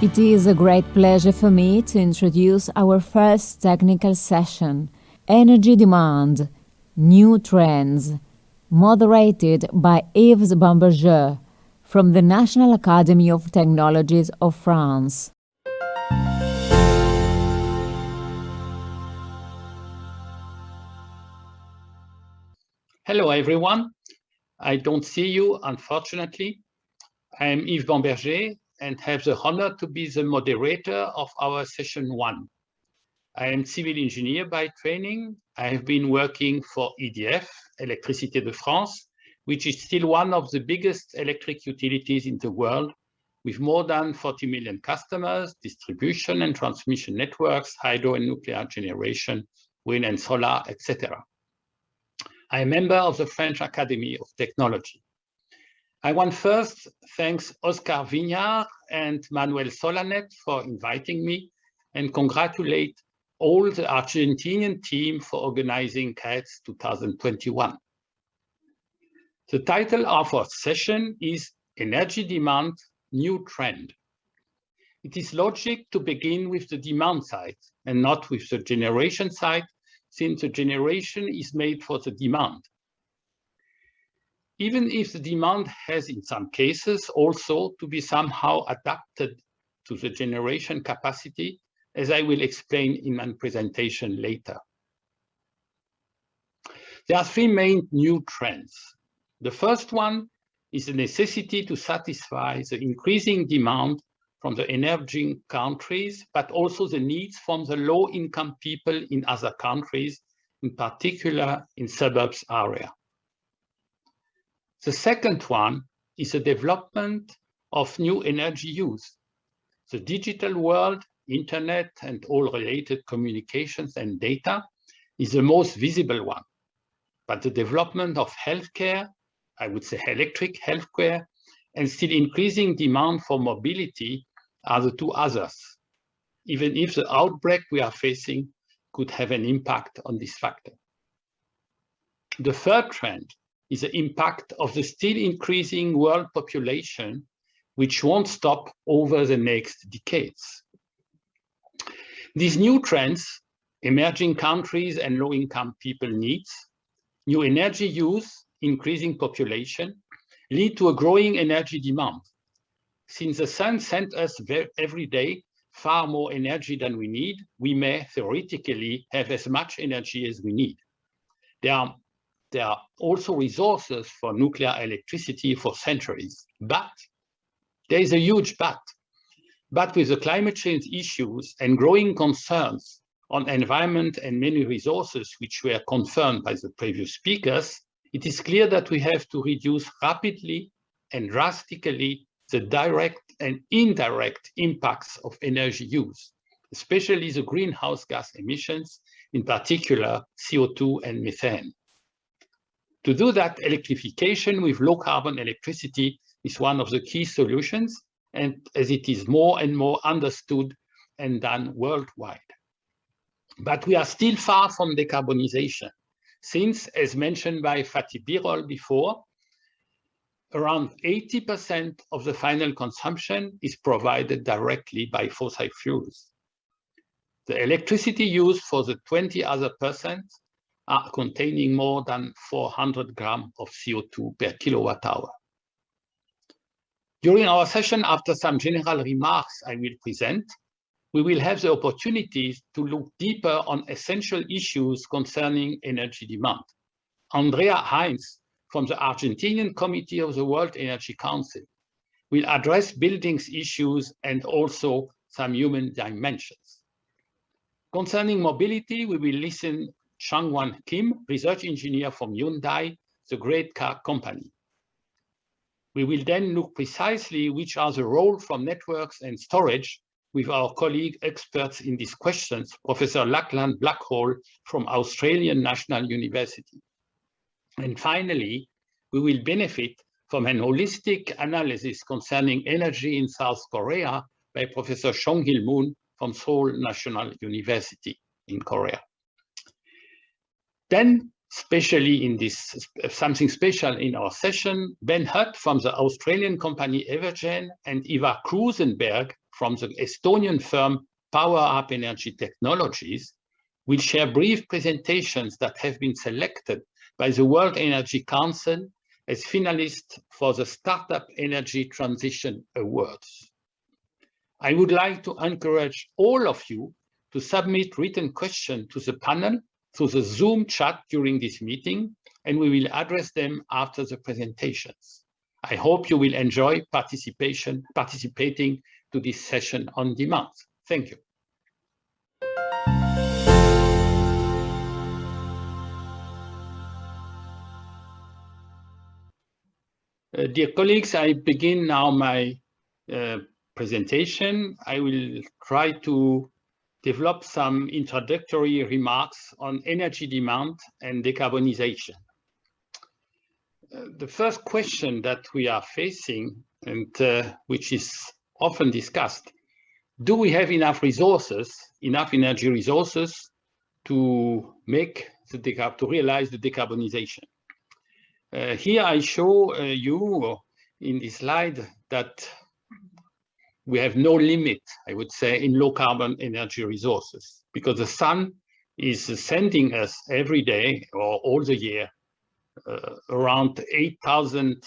It is a great pleasure for me to introduce our first technical session, Energy Demand, New Trends, moderated by Yves Bamberger from the National Academy of Technologies of France. Hello everyone. I don't see you, unfortunately. I am Yves Bamberger and have the honor to be the moderator of our session 1. I am civil engineer by training. I have been working for EDF, Électricité de France, which is still one of the biggest electric utilities in the world, with more than 40 million customers, distribution and transmission networks, hydro and nuclear generation, wind and solar, etc. I am a member of the French Academy of Technology. I want first thanks Oscar Vignard and Manuel Solanet for inviting me and congratulate all the Argentinian team for organizing CAETS 2021. The title of our session is Energy Demand, New Trend. It is logic to begin with the demand side and not with the generation side, since the generation is made for the demand. Even if the demand has in some cases also to be somehow adapted to the generation capacity, as I will explain in my presentation later. There are three main new trends. The first one is the necessity to satisfy the increasing demand from the emerging countries, but also the needs from the low-income people in other countries, in particular in suburbs area. The second one is the development of new energy use. The digital world, internet, and all related communications and data is the most visible one. But the development of healthcare, I would say electric healthcare, and still increasing demand for mobility are the two others, even if the outbreak we are facing could have an impact on this factor. The third trend is the impact of the still increasing world population, which won't stop over the next decades. These new trends, emerging countries and low-income people needs, new energy use, increasing population, lead to a growing energy demand. Since the sun sends us every day far more energy than we need, we may theoretically have as much energy as we need. There are also resources for nuclear electricity for centuries, but there is a huge but. But with the climate change issues and growing concerns on environment and many resources which were confirmed by the previous speakers, it is clear that we have to reduce rapidly and drastically the direct and indirect impacts of energy use, especially the greenhouse gas emissions, in particular CO2 and methane. To do that, electrification with low carbon electricity is one of the key solutions, and as it is more and more understood and done worldwide. But we are still far from decarbonization, since, as mentioned by Fatih Birol before, around 80% of the final consumption is provided directly by fossil fuels. The electricity used for the 20 other percent are containing more than 400 grams of CO2 per kilowatt hour. During our session, after some general remarks I will present, we will have the opportunity to look deeper on essential issues concerning energy demand. Andrea Heinz from the Argentinian Committee of the World Energy Council will address buildings issues and also some human dimensions. Concerning mobility, we will listen Changwan Kim, research engineer from Hyundai, the great car company. We will then look precisely which are the roles from networks and storage with our colleague experts in these questions, Professor Lachlan Blackhall from Australian National University. And finally, we will benefit from an holistic analysis concerning energy in South Korea by Professor Chong-Hil Moon from Seoul National University in Korea. Then, especially in this, something special in our session, Ben Hutt from the Australian company Evergen and Eva Krusenberg from the Estonian firm Power Up Energy Technologies will share brief presentations that have been selected by the World Energy Council as finalists for the Startup Energy Transition Awards. I would like to encourage all of you to submit written questions to the panel through the Zoom chat during this meeting, and we will address them after the presentations. I hope you will enjoy participating to this session on demand. Thank you. Dear colleagues, I begin now my presentation. I will try to develop some introductory remarks on energy demand and decarbonization. The first question that we are facing, and which is often discussed, do we have enough resources, enough energy resources to realize the decarbonization? Here I show you in this slide that we have no limit, I would say, in low carbon energy resources, because the sun is sending us every day or all the year around 8,000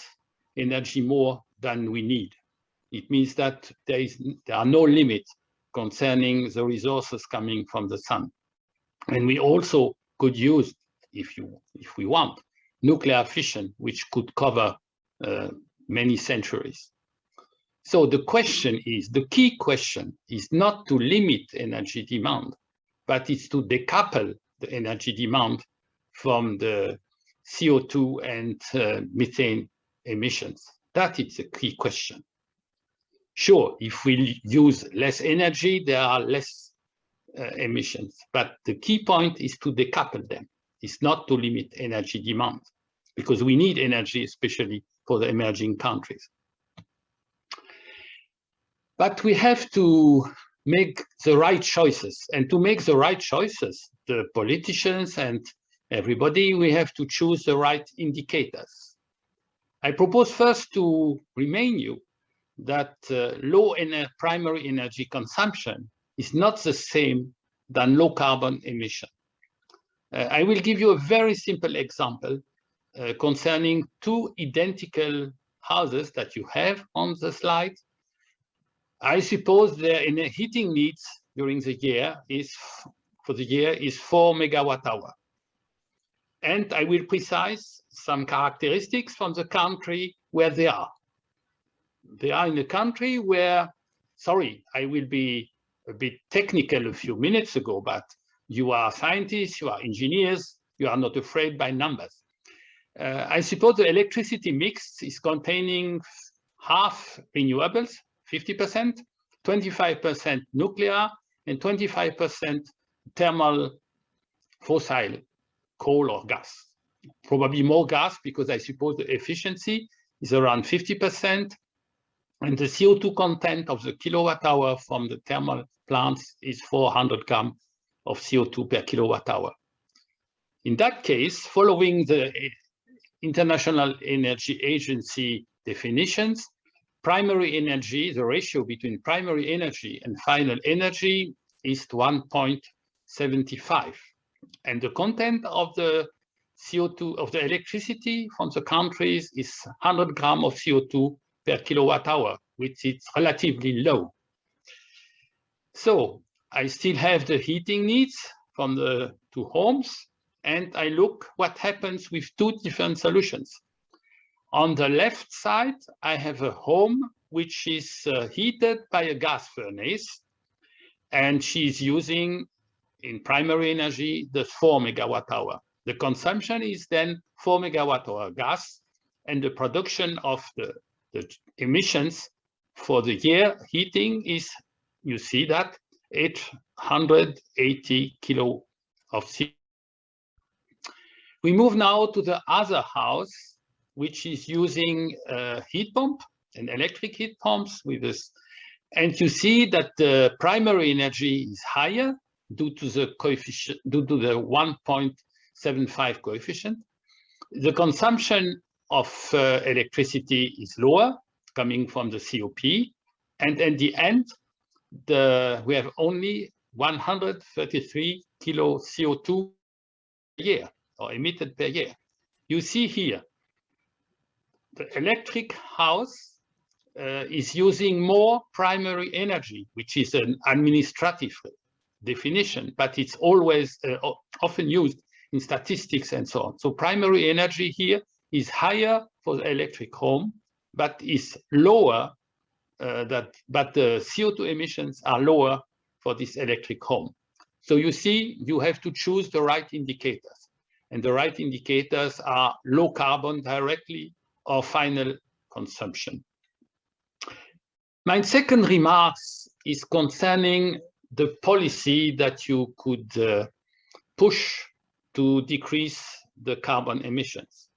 energy more than we need. It means that there are no limits concerning the resources coming from the sun. And we also could use, if we want, nuclear fission, which could cover many centuries. So the key question is not to limit energy demand, but it's to decouple the energy demand from the CO2 and methane emissions. That is the key question. Sure, if we use less energy, there are less emissions, but the key point is to decouple them. It's not to limit energy demand, because we need energy, especially for the emerging countries. But we have to make the right choices. And to make the right choices, the politicians and everybody, we have to choose the right indicators. I propose first to remind you that low primary energy consumption is not the same than low carbon emission. I will give you a very simple example concerning two identical houses that you have on the slide. I suppose their heating needs during the year is 4 megawatt hour. And I will precise some characteristics from the country where they are. They are in a country where, sorry, I will be a bit technical a few minutes ago, but you are scientists, you are engineers, you are not afraid by numbers. I suppose the electricity mix is containing half renewables, 50%, 25% nuclear, and 25% thermal fossil, coal or gas. Probably more gas, because I suppose the efficiency is around 50%, and the CO2 content of the kilowatt hour from the thermal plants is 400 grams of CO2 per kilowatt hour. In that case, following the International Energy Agency definitions, primary energy, the ratio between primary energy and final energy is 1.75. And the content of the CO2, of the electricity from the countries is 100 grams of CO2 per kilowatt hour, which is relatively low. So I still have the heating needs from the two homes, and I look what happens with two different solutions. On the left side, I have a home which is heated by a gas furnace, and she's using in primary energy the 4 megawatt hour. The consumption is then 4 megawatt hour gas, and the production of the emissions for the year heating is, you see that, 880 kilo of CO2. We move now to the other house, which is using a heat pump, an electric heat pumps with this. And you see that the primary energy is higher due to the coefficient, due to the 1.75 coefficient. The consumption of electricity is lower, coming from the COP. And at the end, we have only 133 kilo CO2 per year, or emitted per year. You see here, the electric house is using more primary energy, which is an administrative definition, but it's always often used in statistics and so on. So primary energy here is higher for the electric home, but is lower, but the CO2 emissions are lower for this electric home. So you see, you have to choose the right indicators. And the right indicators are low carbon directly or final consumption. My second remark is concerning the policy that you could push to decrease the carbon emissions.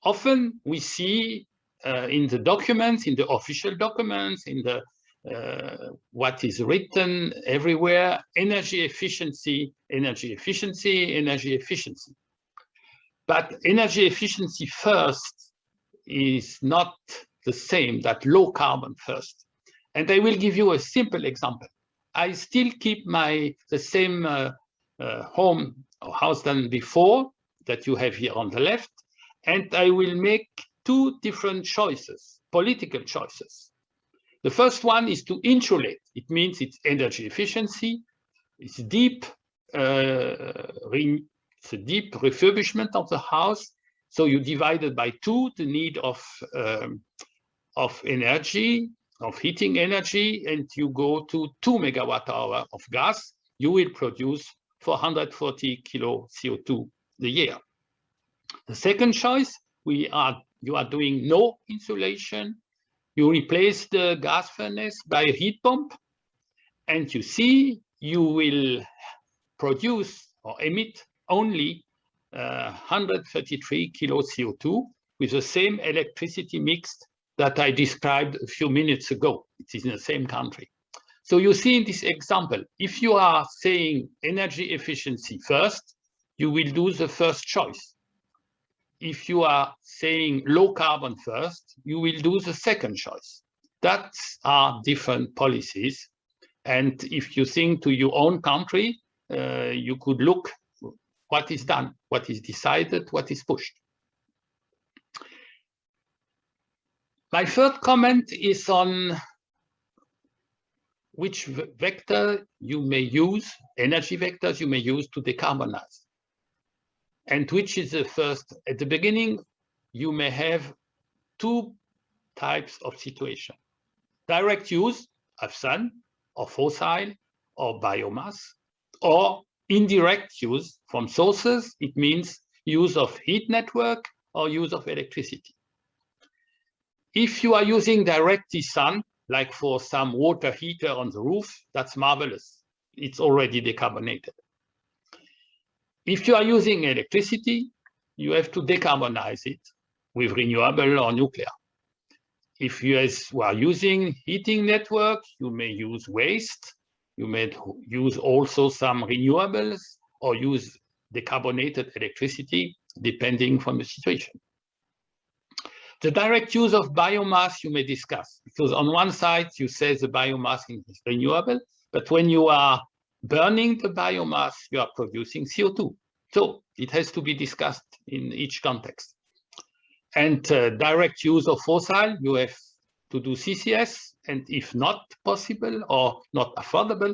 Often we see in the documents, in the official documents, in the what is written everywhere, energy efficiency, energy efficiency, energy efficiency. But energy efficiency first is not the same that low carbon first. And I will give you a simple example. I still keep the same home or house than before that you have here on the left, and I will make two different choices, political choices. The first one is to insulate. It means it's energy efficiency, it's deep refurbishment of the house. So you divide it by two, the need of energy, of heating energy, and you go to 2 megawatt-hour of gas, you will produce 440 kilo CO2 a year. The second choice, you are doing no insulation, you replace the gas furnace by a heat pump, and you see you will produce or emit only 133 kilo CO2 with the same electricity mix that I described a few minutes ago. It is in the same country. So you see in this example, if you are saying energy efficiency first, you will do the first choice. If you are saying low carbon first, you will do the second choice. That are different policies. And if you think to your own country, you could look what is done, what is decided, what is pushed. My third comment is on which vector you may use, energy vectors you may use to decarbonize. And which is the first. At the beginning, you may have two types of situation. Direct use of sun, or fossil, or biomass, or indirect use from sources. It means use of heat network or use of electricity. If you are using directly sun, like for some water heater on the roof, that's marvelous. It's already decarbonated. If you are using electricity, you have to decarbonize it with renewable or nuclear. If you are using heating network, you may use waste, you may use also some renewables or use decarbonated electricity, depending from the situation. The direct use of biomass you may discuss, because on one side you say the biomass is renewable, but when you are burning the biomass, you are producing CO2. So it has to be discussed in each context. And direct use of fossil, you have to do CCS, and if not possible or not affordable,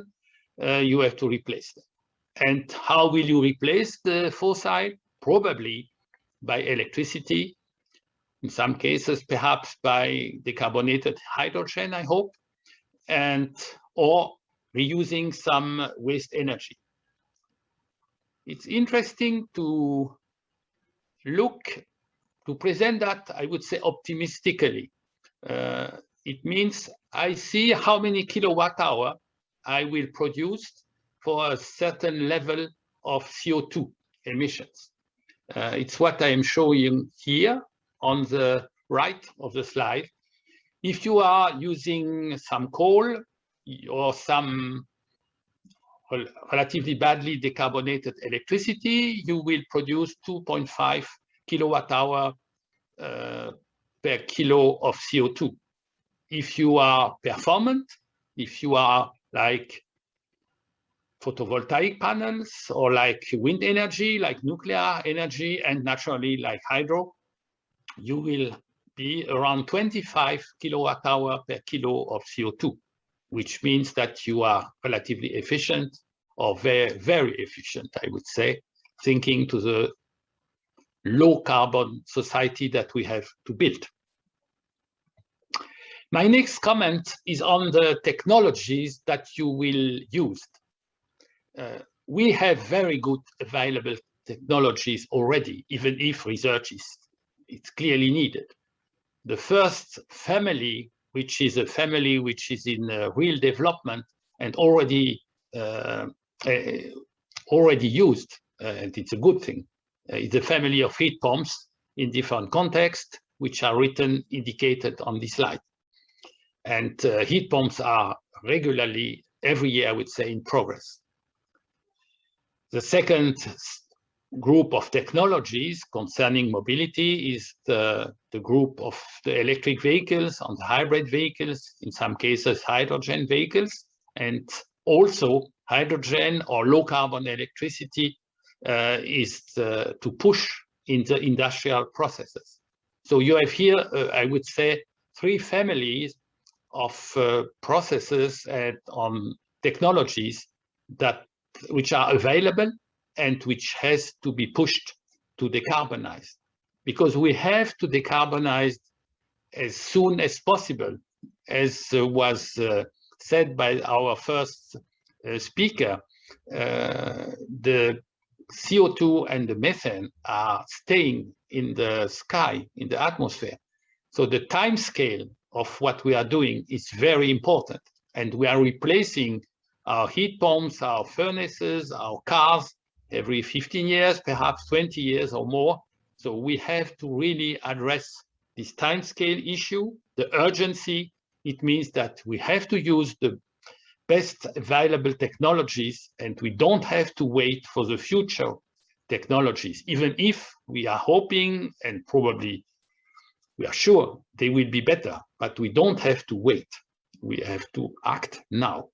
you have to replace them. And how will you replace the fossil? Probably by electricity, in some cases perhaps by decarbonated hydrogen, I hope, or reusing some waste energy. It's interesting to present that, I would say, optimistically. It means I see how many kilowatt-hour I will produce for a certain level of CO2 emissions. It's what I am showing here on the right of the slide. If you are using some coal or some relatively badly decarbonated electricity, you will produce 2.5 kilowatt-hour per kilo of CO2. If you are performant, if you are like photovoltaic panels, or like wind energy, like nuclear energy, and naturally like hydro, you will be around 25 kilowatt-hour per kilo of CO2, which means that you are relatively efficient, or very, very efficient, I would say, thinking to the low carbon society that we have to build. My next comment is on the technologies that you will use. We have very good available technologies already, even if research it's clearly needed. The first family, which is a family which is in real development and already used, and it's a good thing, is the family of heat pumps in different contexts, which are indicated on this slide. And heat pumps are regularly, every year, I would say, in progress. The second group of technologies concerning mobility is the group of the electric vehicles and hybrid vehicles, in some cases hydrogen vehicles, and also hydrogen or low carbon electricity is to push in the industrial processes. So you have here, I would say, three families of processes and technologies which are available and which has to be pushed to decarbonize, because we have to decarbonize as soon as possible, as was said by our first speaker. The CO2 and the methane are staying in the sky, in the atmosphere. So the time scale of what we are doing is very important, and we are replacing our heat pumps, our furnaces, our cars every 15 years, perhaps 20 years or more. So we have to really address this time scale issue, the urgency. It means that we have to use the best available technologies, and we don't have to wait for the future technologies, even if we are hoping and probably we are sure they will be better, but we don't have to wait. We have to act now.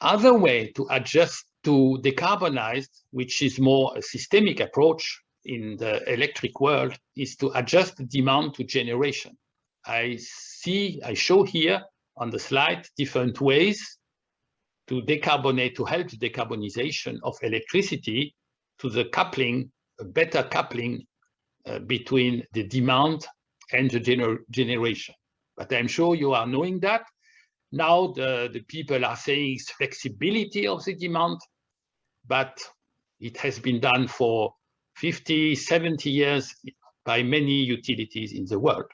Other way to adjust to decarbonize, which is more a systemic approach in the electric world, is to adjust the demand to generation. I show here on the slide different ways to decarbonate, to help the decarbonization of electricity, to the coupling, a better coupling between the demand and the generation. But I'm sure you are knowing that. Now the people are saying it's flexibility of the demand, but it has been done for 50, 70 years by many utilities in the world.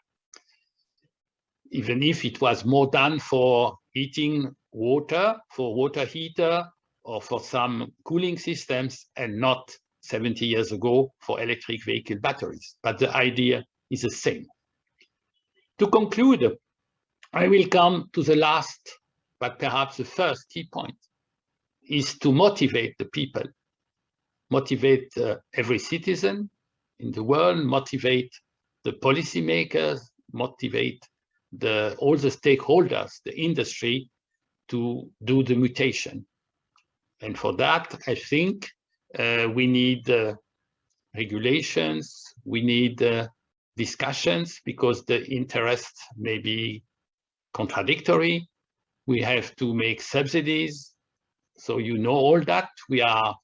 Even if it was more done for heating water, for water heater, or for some cooling systems, and not 70 years ago for electric vehicle batteries. But the idea is the same. To conclude, I will come to the last, but perhaps the first key point, is to motivate the people, motivate every citizen in the world, motivate the policymakers, motivate all the stakeholders, the industry, to do the mutation. And for that, I think we need regulations, we need discussions, because the interests may be contradictory. We have to make subsidies. So you know all that. We are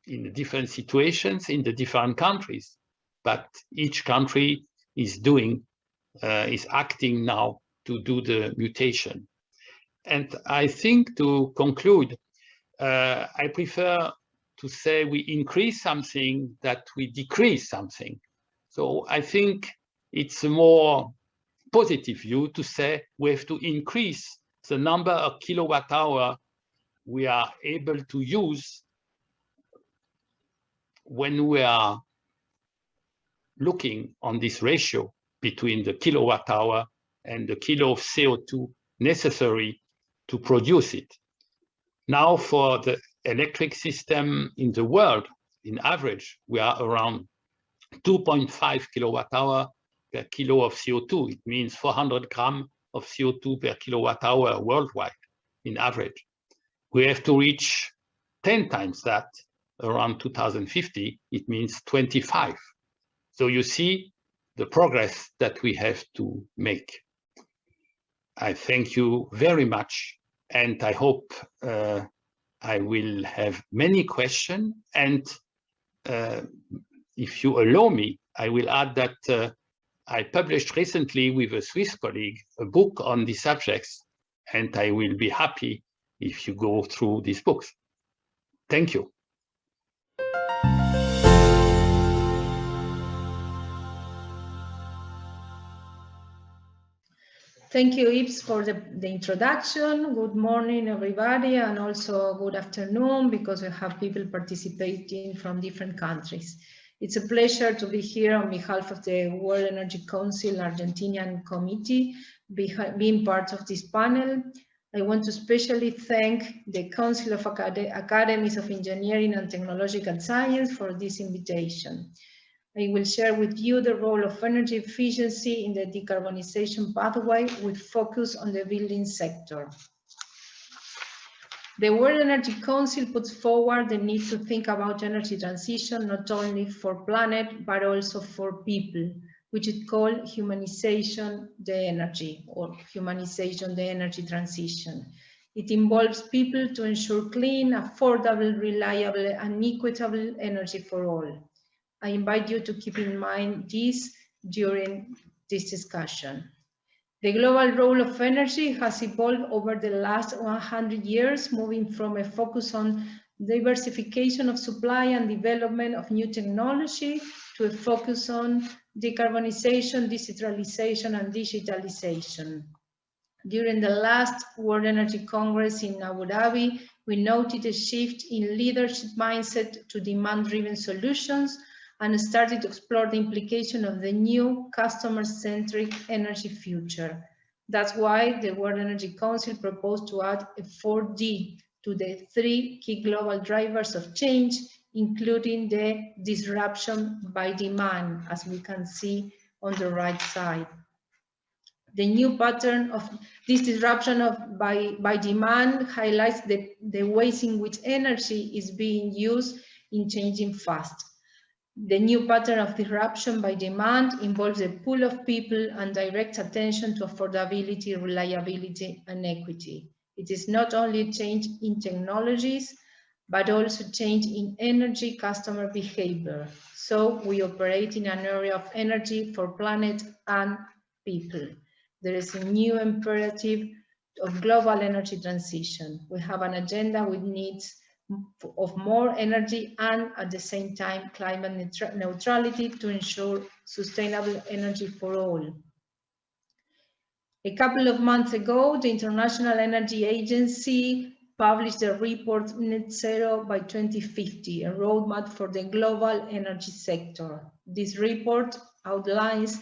in different situations in the different countries, but each country is acting now to do the mutation. And I think, to conclude, I prefer to say we increase something that we decrease something. So I think it's a more positive view to say we have to increase the number of kilowatt hour we are able to use when we are looking on this ratio between the kilowatt hour and the kilo of CO2 necessary to produce it. Now, for the electric system in the world, in average, we are around 2.5 kilowatt hour per kilo of CO2. It means 400 grams of CO2 per kilowatt hour worldwide in average. We have to reach 10 times that around 2050. It means 25. So you see the progress that we have to make. I thank you very much, and I hope I will have many questions. And if you allow me, I will add that I published recently with a Swiss colleague a book on these subjects, and I will be happy if you go through these books. Thank you. Thank you, Yves, for the introduction. Good morning, everybody, and also good afternoon, because we have people participating from different countries. It's a pleasure to be here on behalf of the World Energy Council Argentinian Committee, being part of this panel. I want to especially thank the Council of Academies of Engineering and Technological Science for this invitation. I will share with you the role of energy efficiency in the decarbonization pathway with focus on the building sector. The World Energy Council puts forward the need to think about energy transition not only for planet, but also for people, which it called humanization the energy, or humanization the energy transition. It involves people to ensure clean, affordable, reliable, and equitable energy for all. I invite you to keep in mind this during this discussion. The global role of energy has evolved over the last 100 years, moving from a focus on diversification of supply and development of new technology to a focus on decarbonization, decentralization, and digitalization. During the last World Energy Congress in Abu Dhabi, we noted a shift in leadership mindset to demand-driven solutions and started to explore the implication of the new customer-centric energy future. That's why the World Energy Council proposed to add a 4D to the 3 key global drivers of change, including the disruption by demand, as we can see on the right side. The new pattern of this disruption by demand highlights the ways in which energy is being used in changing fast. The new pattern of disruption by demand involves a pool of people and directs attention to affordability, reliability, and equity. It is not only a change in technologies, but also change in energy customer behavior. So we operate in an area of energy for planet and people. There is a new imperative of global energy transition. We have an agenda with needs of more energy and at the same time climate neutrality to ensure sustainable energy for all. A couple of months ago, the International Energy Agency published a report, Net Zero by 2050, a roadmap for the global energy sector. This report outlines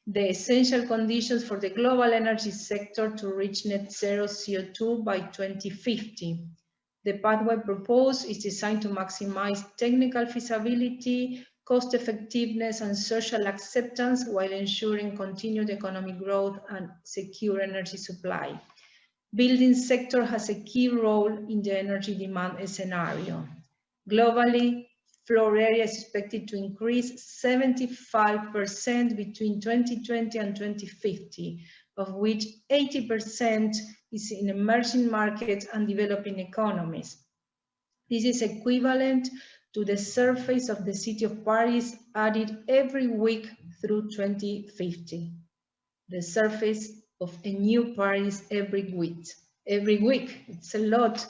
the essential conditions for the global energy sector to reach net zero CO2 by 2050. The pathway proposed is designed to maximize technical feasibility, cost effectiveness, and social acceptance while ensuring continued economic growth and secure energy supply. Building sector has a key role in the energy demand scenario. Globally, floor area is expected to increase 75% between 2020 and 2050, of which 80% is in emerging markets and developing economies. This is equivalent to the surface of the city of Paris added every week through 2050. The surface of a new Paris every week. It's a lot.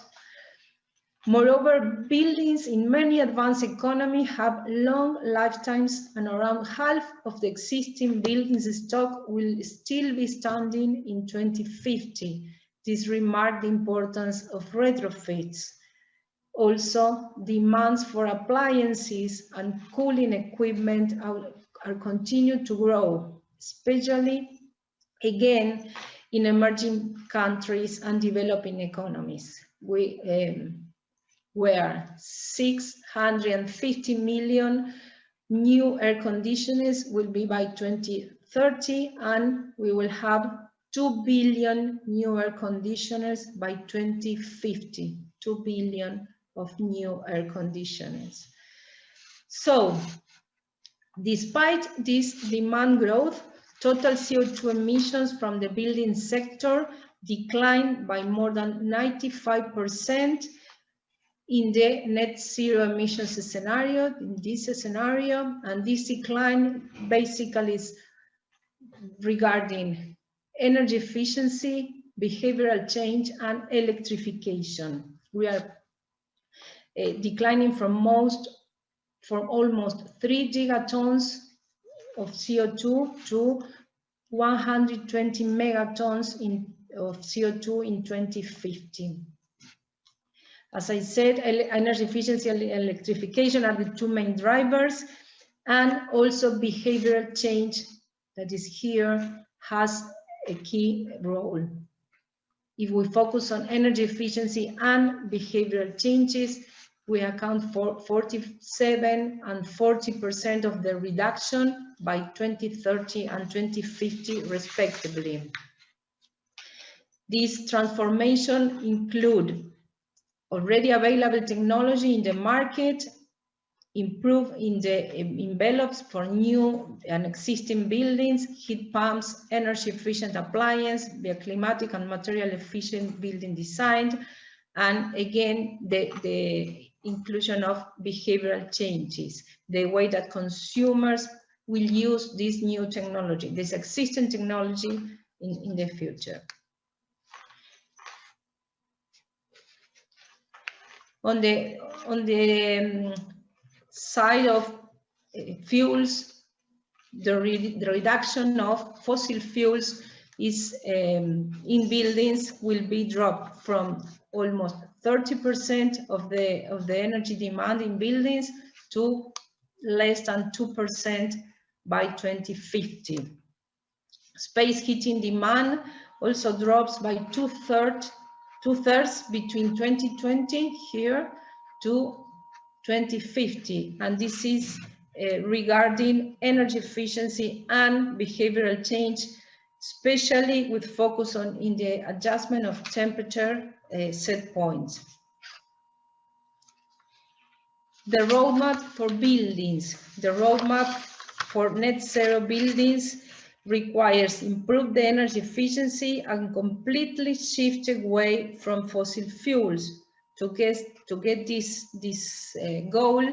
Moreover, buildings in many advanced economies have long lifetimes, and around half of the existing buildings stock will still be standing in 2050. This remarks the importance of retrofits. Also, demands for appliances and cooling equipment are continued to grow, especially, again, in emerging countries and developing economies. Where 650 million new air conditioners will be by 2030, and we will have 2 billion new air conditioners by 2050. 2 billion of new air conditioners. So, despite this demand growth, total CO2 emissions from the building sector declined by more than 95% in the net zero emissions scenario, in this scenario, and this decline basically is regarding energy efficiency, behavioral change, and electrification. We are declining from almost 3 gigatons of CO2 to 120 megatons of CO2 in 2050. As I said, energy efficiency and electrification are the two main drivers, and also behavioral change that is here has a key role. If we focus on energy efficiency and behavioral changes, we account for 47% and 40% of the reduction by 2030 and 2050 respectively. These transformations include already available technology in the market, improve in the envelopes for new and existing buildings, heat pumps, energy efficient appliance, bioclimatic and material efficient building design, and again, the inclusion of behavioral changes, the way that consumers will use this new technology, this existing technology in the future. On the side of fuels, the reduction of fossil fuels is in buildings will be dropped from almost 30% of the energy demand in buildings to less than 2% by 2050. Space heating demand also drops by two-thirds between 2020 here to 2050, and this is regarding energy efficiency and behavioral change, especially with focus on in the adjustment of temperature set points. The roadmap for buildings, the roadmap for net zero buildings requires improved energy efficiency and completely shift away from fossil fuels. To get this goal,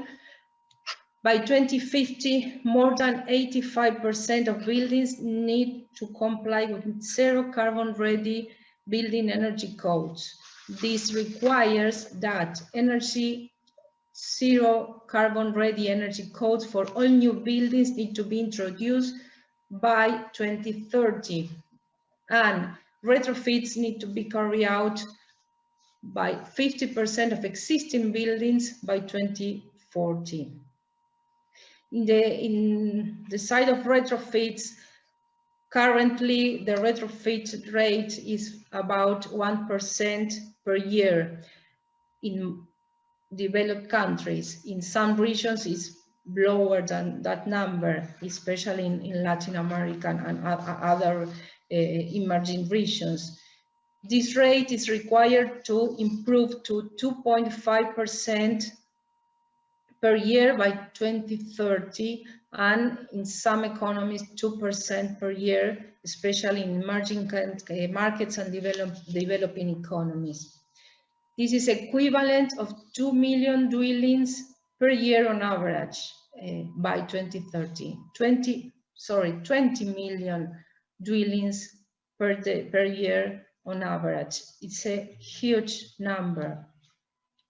by 2050, more than 85% of buildings need to comply with zero carbon ready building energy codes. This requires that zero carbon ready energy codes for all new buildings need to be introduced by 2030, and retrofits need to be carried out by 50% of existing buildings by 2040. In the side of retrofits, currently the retrofit rate is about 1% per year in developed countries. In some regions it's lower than that number, especially in Latin America and other emerging regions. This rate is required to improve to 2.5% per year by 2030, and in some economies 2% per year, especially in emerging markets and developing economies. This is equivalent of 2 million dwellings per year on average by 2030. 20 million dwellings per year on average. It's a huge number.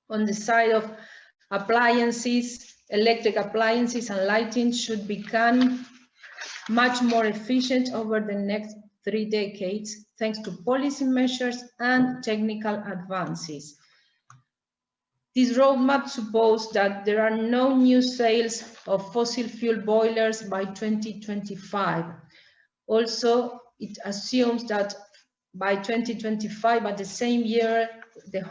On the side of appliances, electric appliances and lighting should become much more efficient over the next 3 decades, thanks to policy measures and technical advances. This roadmap supposes that there are no new sales of fossil fuel boilers by 2025. Also, it assumes that by 2025, at the same year, the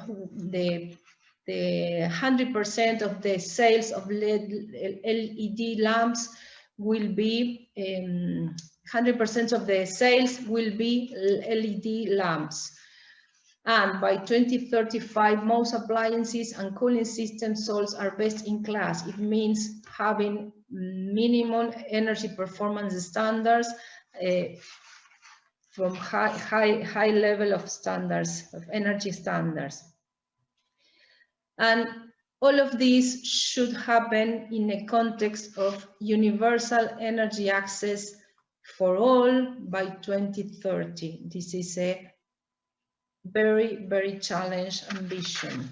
100% of the sales of LED lamps will be 100% of the sales will be LED lamps. And by 2035, most appliances and cooling systems sold are best in class. It means having minimum energy performance standards from high level of standards, of energy standards. And all of this should happen in a context of universal energy access for all by 2030. This is a very, very challenged ambition.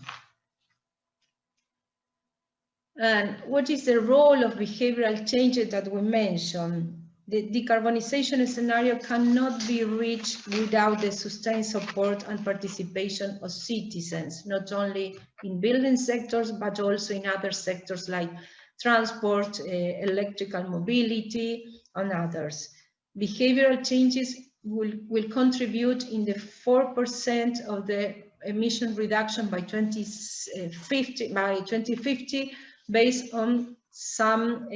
And what is the role of behavioral changes that we mentioned? The decarbonization scenario cannot be reached without the sustained support and participation of citizens, not only in building sectors, but also in other sectors like transport, electrical mobility, and others. Behavioral changes will contribute in the 4% of the emission reduction by 2050, based on some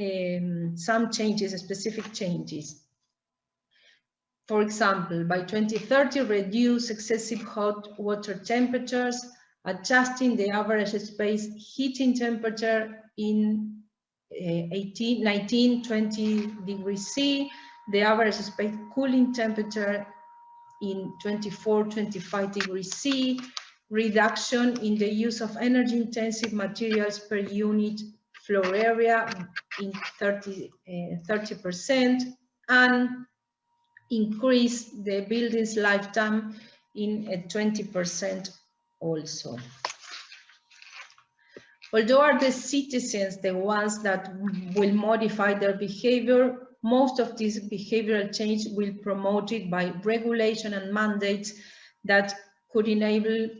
changes, specific changes. For example, by 2030, reduce excessive hot water temperatures, adjusting the average space heating temperature in 19-20 degrees C, the average space cooling temperature in 24-25 degrees C, reduction in the use of energy-intensive materials per unit floor area in 30%, and increase the building's lifetime in 20% also. Although are the citizens the ones that will modify their behavior, most of this behavioral change will be promoted by regulation and mandates that could enable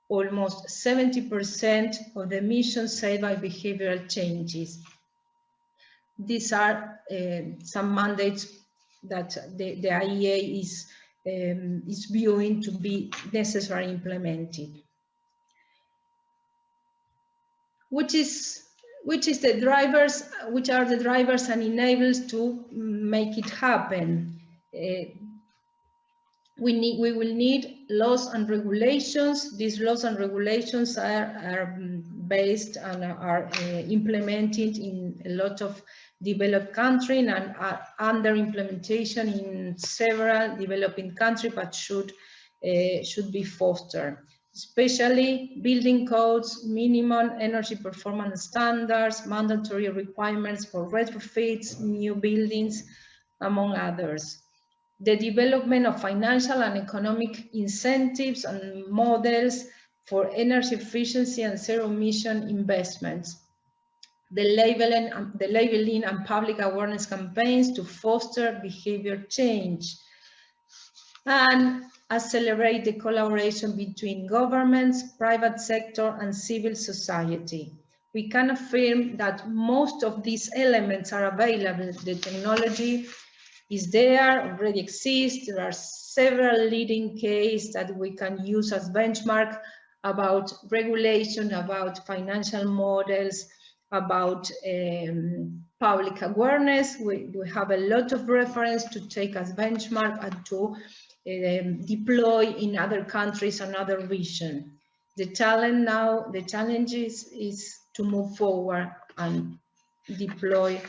almost 70% of the emissions saved by behavioral changes. These are some mandates that the IEA is viewing to be necessarily implemented. Which are the drivers and enablers to make it happen? We will need laws and regulations. These laws and regulations are based and are implemented in a lot of developed countries and are under implementation in several developing countries, but should be fostered. Especially building codes, minimum energy performance standards, mandatory requirements for retrofits, new buildings, among others. The development of financial and economic incentives and models for energy efficiency and zero emission investments. The labeling and public awareness campaigns to foster behavior change. And accelerate the collaboration between governments, private sector, and civil society. We can affirm that most of these elements are available. The technology is there, already exists. There are several leading cases that we can use as benchmark about regulation, about financial models, about public awareness. We have a lot of reference to take as benchmark and to deploy in other countries and other regions. The challenge is to move forward and deploy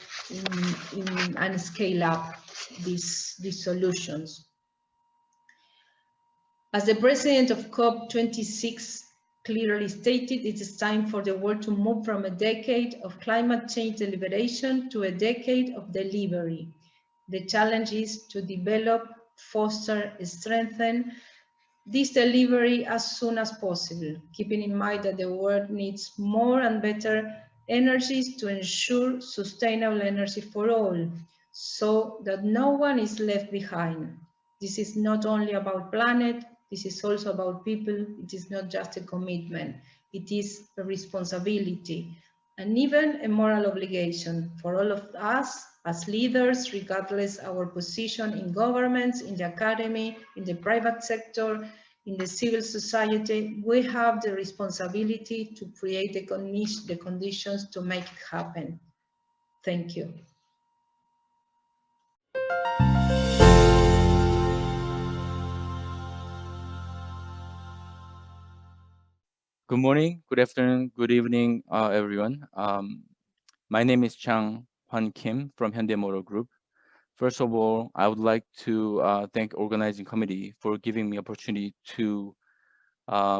and scale up these solutions. As the president of COP26 clearly stated, it is time for the world to move from a decade of climate change deliberation to a decade of delivery. The challenge is to develop, foster, strengthen this delivery as soon as possible, keeping in mind that the world needs more and better energies to ensure sustainable energy for all, so that no one is left behind. This is not only about planet, this is also about people. It is not just a commitment, it is a responsibility and even a moral obligation for all of us as leaders, regardless our position in governments, in the academy, in the private sector, in the civil society. We have the responsibility to create the conditions to make it happen. Thank you. Good morning, good afternoon, good evening, everyone. My name is Chang Hwan Kim from Hyundai Motor Group. First of all, I would like to thank organizing committee for giving me opportunity to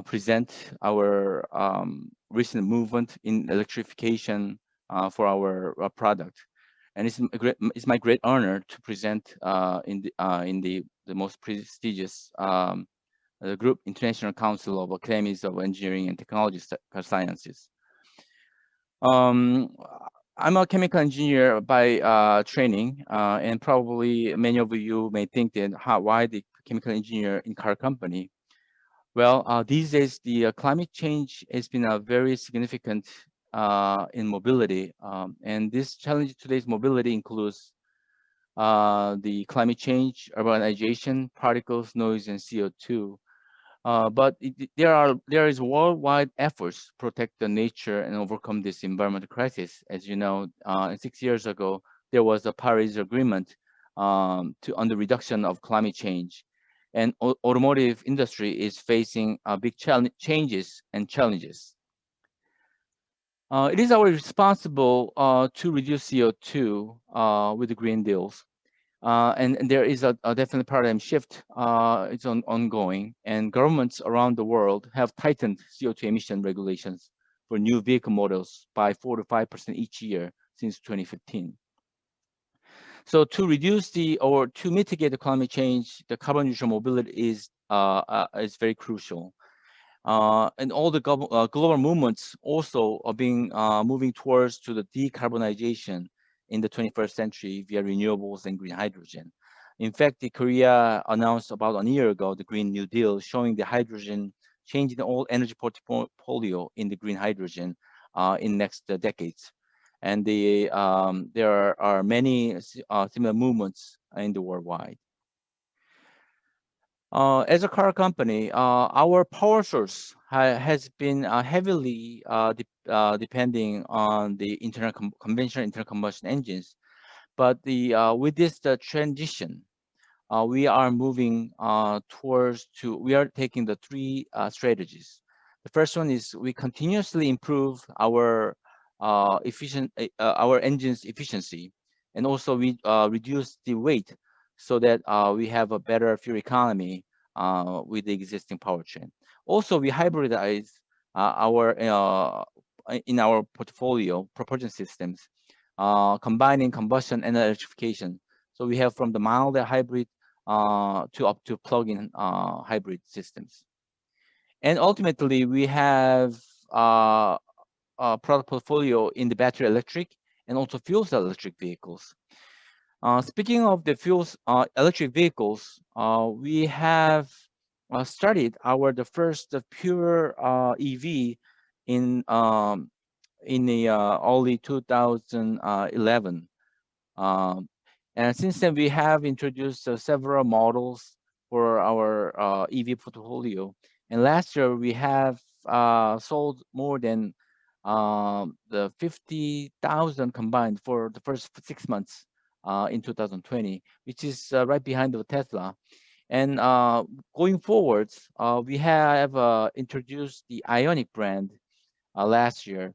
present our recent movement in electrification for our product. And it's my great honor to present in the most prestigious the Group International Council of Academies of Engineering and Technology Sciences. I'm a chemical engineer by training, and probably many of you may think that why the chemical engineer in car company? Well, these days the climate change has been a very significant in mobility, and this challenge today's mobility includes the climate change, urbanization, particles, noise, and CO2. But there is worldwide efforts to protect the nature and overcome this environmental crisis. As you know, 6 years ago, there was a Paris Agreement on the reduction of climate change. And automotive industry is facing big changes and challenges. It is our responsible to reduce CO2 with the Green Deals. And there is a definite paradigm shift. It's ongoing, and governments around the world have tightened CO2 emission regulations for new vehicle models by 4 to 5% each year since 2015. So to reduce or to mitigate the climate change, the carbon neutral mobility is very crucial. And all the global movements also are moving towards to the decarbonization in the 21st century via renewables and green hydrogen. In fact, Korea announced about a year ago the Green New Deal, showing the hydrogen changing the whole energy portfolio in the green hydrogen in next decades. And there are many similar movements in the worldwide. As a car company, our power source has been heavily depending on the conventional internal combustion engines. But with this transition, we are moving we are taking the three strategies. The first one is we continuously improve our our engine's efficiency, and also we reduce the weight so that we have a better fuel economy with the existing powertrain. Also, we hybridize in our portfolio propulsion systems, combining combustion and electrification. So we have from the mild hybrid to up to plug-in hybrid systems. And ultimately, we have a product portfolio in the battery electric and also fuel cell electric vehicles. Speaking of the electric vehicles, we have started the first pure EV in the early 2011. And since then, we have introduced several models for our EV portfolio. And last year, we have sold more than the 50,000 combined for the first 6 months in 2020, which is right behind the Tesla. And going forwards, we have introduced the Ioniq brand last year,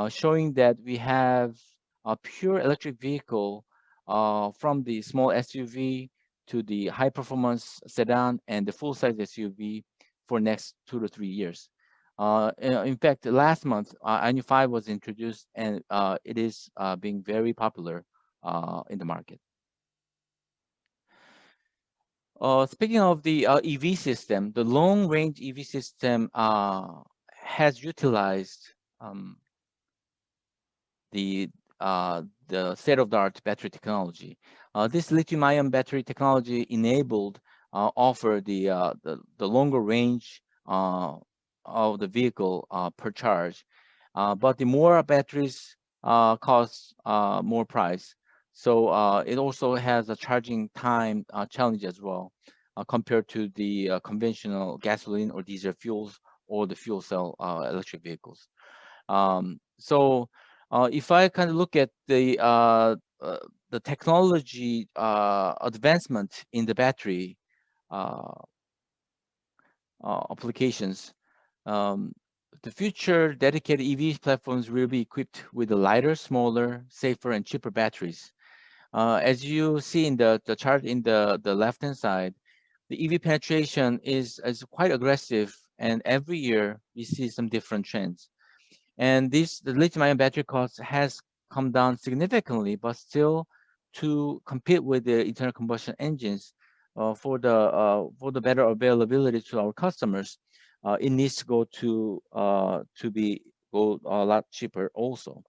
showing that we have a pure electric vehicle from the small SUV to the high performance sedan and the full size SUV for next 2 to 3 years. In fact, last month, Ioniq 5 was introduced, and it is being very popular in the market. Speaking of the EV system, the long-range EV system has utilized the state-of-the-art battery technology. This lithium-ion battery technology enabled offer the longer range of the vehicle per charge, but the more batteries cost more price. So it also has a charging time challenge as well compared to the conventional gasoline or diesel fuels or the fuel cell electric vehicles. So if I kind of look at the technology advancement in the battery applications, the future dedicated EV platforms will be equipped with the lighter, smaller, safer, and cheaper batteries. As you see in the chart in the left-hand side, the EV penetration is quite aggressive, and every year we see some different trends. And the lithium-ion battery cost has come down significantly, but still to compete with the internal combustion engines for the better availability to our customers, it needs to go a lot cheaper also.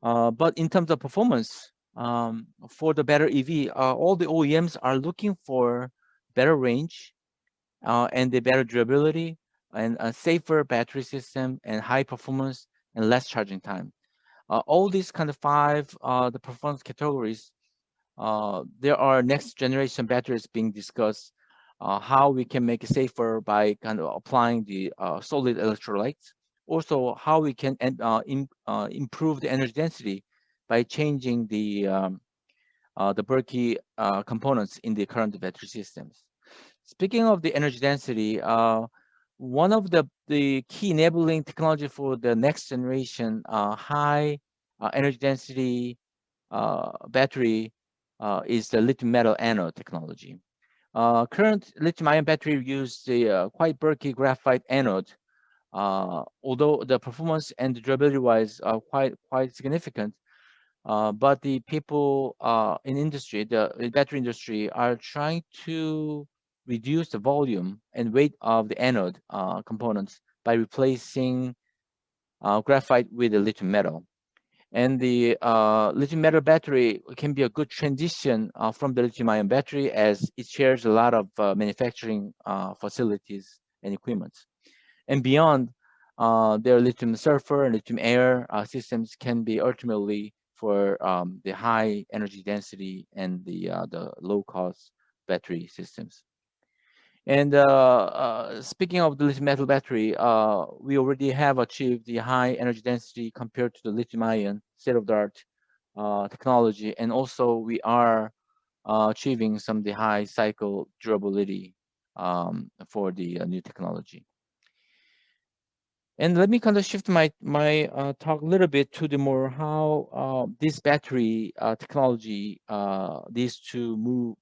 But in terms of performance, for the better EV, all the OEMs are looking for better range and the better durability and a safer battery system and high performance and less charging time. All these kind of five the performance categories, there are next generation batteries being discussed, how we can make it safer by kind of applying the solid electrolytes. Also, how we can improve the energy density by changing the bulky components in the current battery systems. Speaking of the energy density, one of the key enabling technology for the next generation high energy density battery is the lithium metal anode technology. Current lithium-ion battery use the quite bulky graphite anode, although the performance and the durability-wise are quite significant. But the people in industry, the battery industry, are trying to reduce the volume and weight of the anode components by replacing graphite with the lithium metal. And the lithium metal battery can be a good transition from the lithium-ion battery, as it shares a lot of manufacturing facilities and equipment. And beyond, their lithium sulfur and lithium air systems can be ultimately for the high energy density and the low cost battery systems. And speaking of the lithium metal battery, we already have achieved the high energy density compared to the lithium ion state-of-the-art technology, and also we are achieving some of the high cycle durability for the new technology. And let me kind of shift my talk a little bit to the more how this battery technology needs to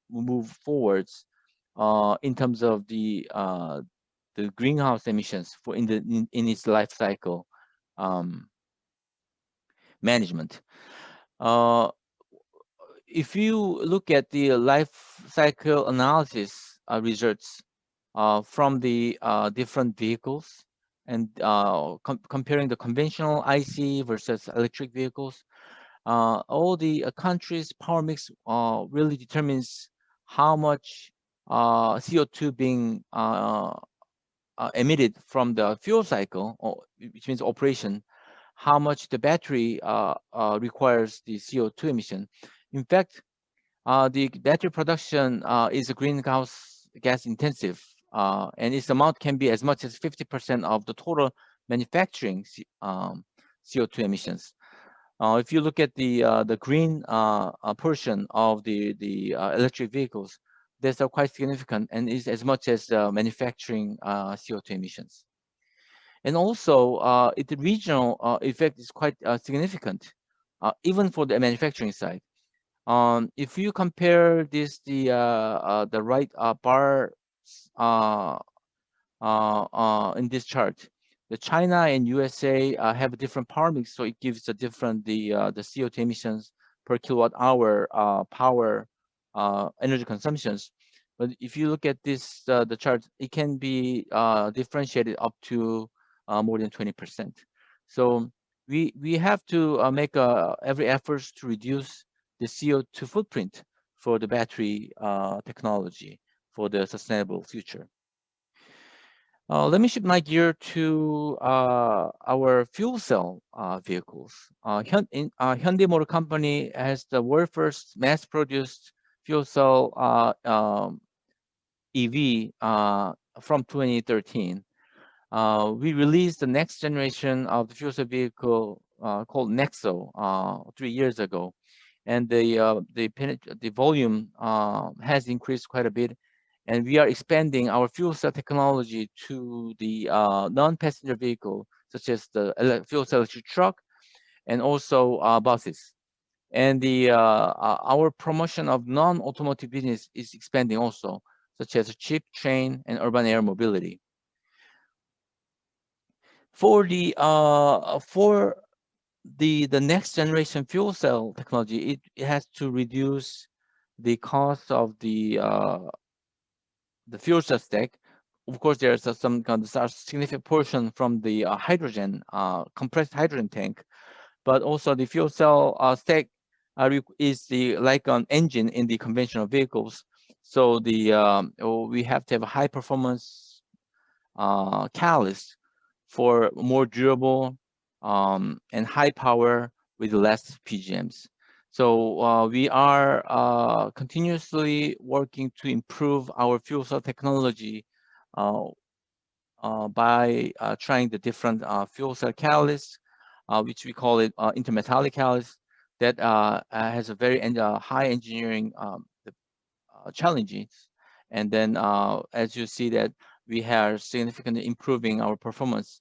move forwards in terms of the greenhouse emissions for in its life cycle management. If you look at the life cycle analysis results from the different vehicles, and comparing the conventional IC versus electric vehicles, all the countries' power mix really determines how much CO2 being emitted from the fuel cycle, which means operation, how much the battery requires the CO2 emission. In fact, the battery production is a greenhouse gas intensive, and its amount can be as much as 50% of the total manufacturing CO2 emissions. If you look at the green portion of the electric vehicles, that's quite significant and is as much as manufacturing CO2 emissions. And also, the regional effect is quite significant, even for the manufacturing side. If you compare this, the right bar in this chart, the China and USA have a different power mix, so it gives a different the CO2 emissions per kilowatt hour power energy consumptions. But if you look at this the chart, it can be differentiated up to more than 20%. So we have to make every effort to reduce the CO2 footprint for the battery technology for the sustainable future. Let me shift my gear to our fuel cell vehicles. Hyundai Motor Company has the world first mass-produced fuel cell EV from 2013. We released the next generation of the fuel cell vehicle called Nexo 3 years ago, and the volume has increased quite a bit, And we are expanding our fuel cell technology to the non-passenger vehicle, such as the fuel cell electric truck and also buses. And our promotion of non-automotive business is expanding also, such as ship, train, and urban air mobility. For the next generation fuel cell technology, it has to reduce the cost of the fuel cell stack. Of course, there's some kind of significant portion from the hydrogen, compressed hydrogen tank, but also the fuel cell stack is like an engine in the conventional vehicles. So we have to have a high performance catalyst for more durable and high power with less PGMs. So we are continuously working to improve our fuel cell technology by trying the different fuel cell catalysts, which we call it intermetallic catalyst, that has a very high engineering challenges. And then as you see that we are significantly improving our performance,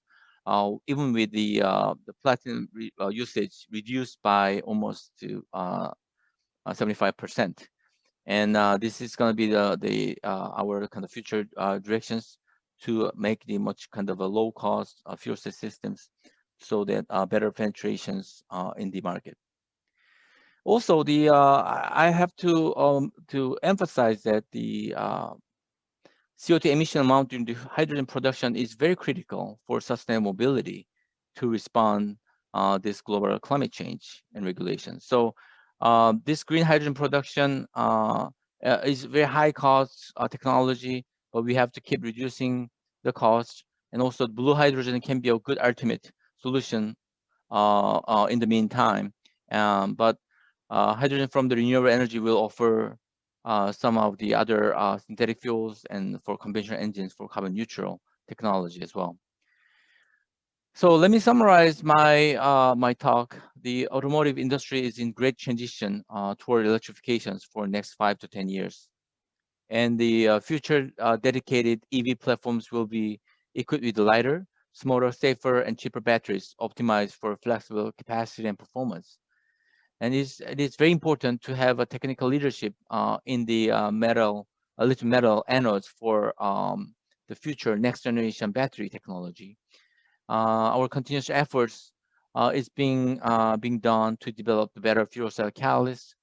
even with the platinum usage reduced by almost to 75%. And this is going to be our kind of future directions to make the much kind of a low cost fuel cell systems, so that better penetrations in the market. Also, I have to emphasize that the CO2 emission amount during the hydrogen production is very critical for sustainable mobility to respond this global climate change and regulation. So this green hydrogen production is very high cost technology, but we have to keep reducing the cost. And also blue hydrogen can be a good ultimate solution in the meantime. But hydrogen from the renewable energy will offer some of the other synthetic fuels and for conventional engines for carbon neutral technology as well. So let me summarize my talk. The automotive industry is in great transition toward electrifications for the next 5 to 10 years. And the future dedicated EV platforms will be equipped with lighter, smaller, safer, and cheaper batteries optimized for flexible capacity and performance. And it's very important to have a technical leadership in the lithium metal anodes for the future next generation battery technology. Our continuous efforts is being done to develop the better fuel cell catalyst,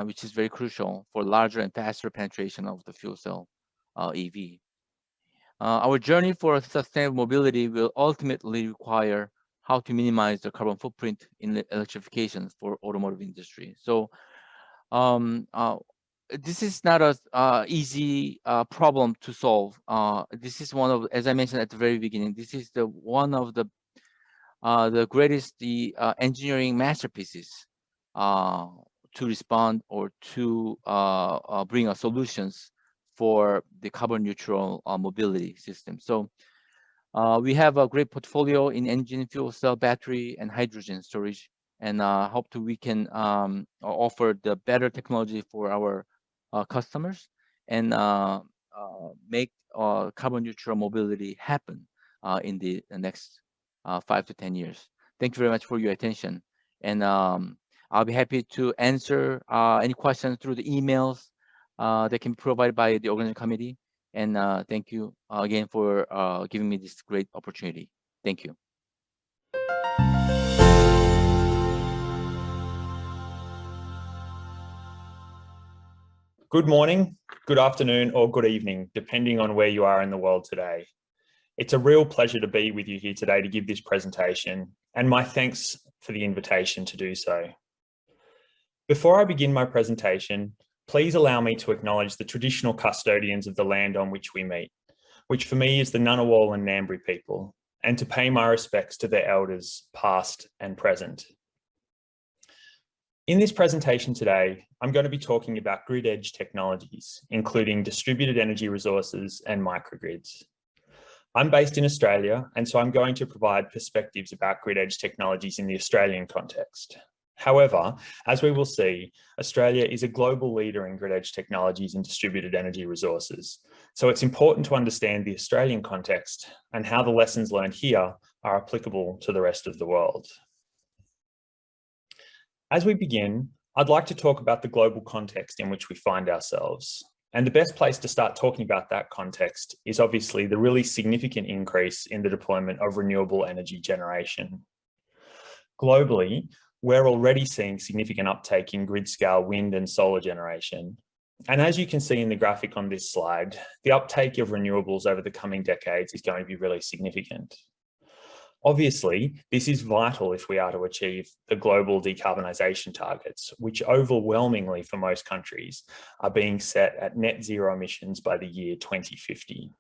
which is very crucial for larger and faster penetration of the fuel cell EV. Our journey for sustainable mobility will ultimately require how to minimize the carbon footprint in electrification for automotive industry. So this is not a easy problem to solve. This is one of, as I mentioned at the very beginning, this is one of the greatest engineering masterpieces to respond or to bring solutions for the carbon neutral mobility system. So we have a great portfolio in engine, fuel cell, battery, and hydrogen storage, and hope we can offer the better technology for our customers and make carbon neutral mobility happen in the next 5 to 10 years. Thank you very much for your attention. And I'll be happy to answer any questions through the emails that can be provided by the organizing committee. And thank you again for giving me this great opportunity. Thank you. Good morning, good afternoon, or good evening, depending on where you are in the world today. It's a real pleasure to be with you here today to give this presentation, and my thanks for the invitation to do so. Before I begin my presentation, please allow me to acknowledge the traditional custodians of the land on which we meet, which for me is the Ngunnawal and Ngambri people, and to pay my respects to their elders, past and present. In this presentation today, I'm going to be talking about grid edge technologies, including distributed energy resources and microgrids. I'm based in Australia, and so I'm going to provide perspectives about grid edge technologies in the Australian context. However, as we will see, Australia is a global leader in grid edge technologies and distributed energy resources. So it's important to understand the Australian context and how the lessons learned here are applicable to the rest of the world. As we begin, I'd like to talk about the global context in which we find ourselves. And the best place to start talking about that context is obviously the really significant increase in the deployment of renewable energy generation. Globally, we're already seeing significant uptake in grid-scale wind and solar generation. And as you can see in the graphic on this slide, the uptake of renewables over the coming decades is going to be really significant. Obviously, this is vital if we are to achieve the global decarbonisation targets, which overwhelmingly for most countries are being set at net zero emissions by the year 2050.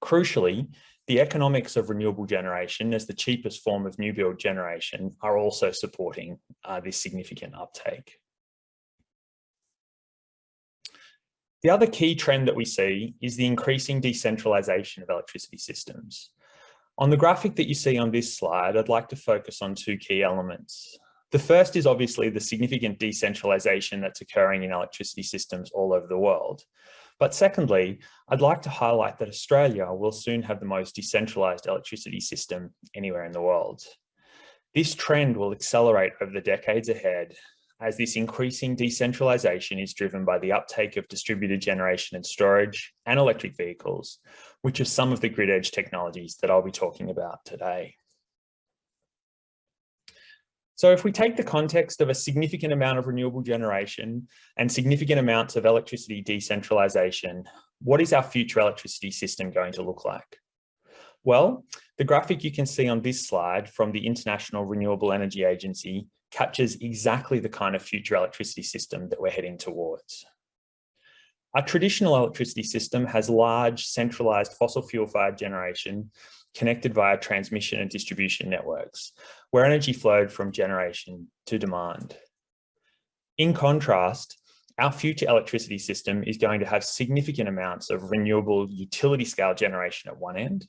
Crucially, the economics of renewable generation as the cheapest form of new build generation are also supporting this significant uptake. The other key trend that we see is the increasing decentralization of electricity systems. On the graphic that you see on this slide, I'd like to focus on two key elements. The first is obviously the significant decentralization that's occurring in electricity systems all over the world. But secondly, I'd like to highlight that Australia will soon have the most decentralized electricity system anywhere in the world. This trend will accelerate over the decades ahead as this increasing decentralization is driven by the uptake of distributed generation and storage and electric vehicles, which are some of the grid edge technologies that I'll be talking about today. So if we take the context of a significant amount of renewable generation and significant amounts of electricity decentralization, what is our future electricity system going to look like? Well, the graphic you can see on this slide from the International Renewable Energy Agency captures exactly the kind of future electricity system that we're heading towards. Our traditional electricity system has large centralized fossil fuel-fired generation connected via transmission and distribution networks, where energy flowed from generation to demand. In contrast, our future electricity system is going to have significant amounts of renewable utility scale generation at one end,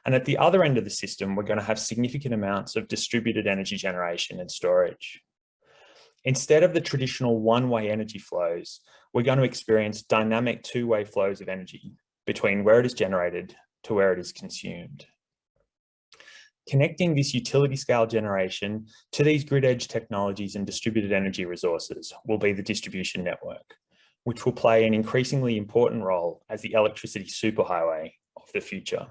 and at the other end of the system, we're going to have significant amounts of distributed energy generation and storage. Instead of the traditional one-way energy flows, we're going to experience dynamic two-way flows of energy between where it is generated to where it is consumed. Connecting this utility scale generation to these grid edge technologies and distributed energy resources will be the distribution network, which will play an increasingly important role as the electricity superhighway of the future.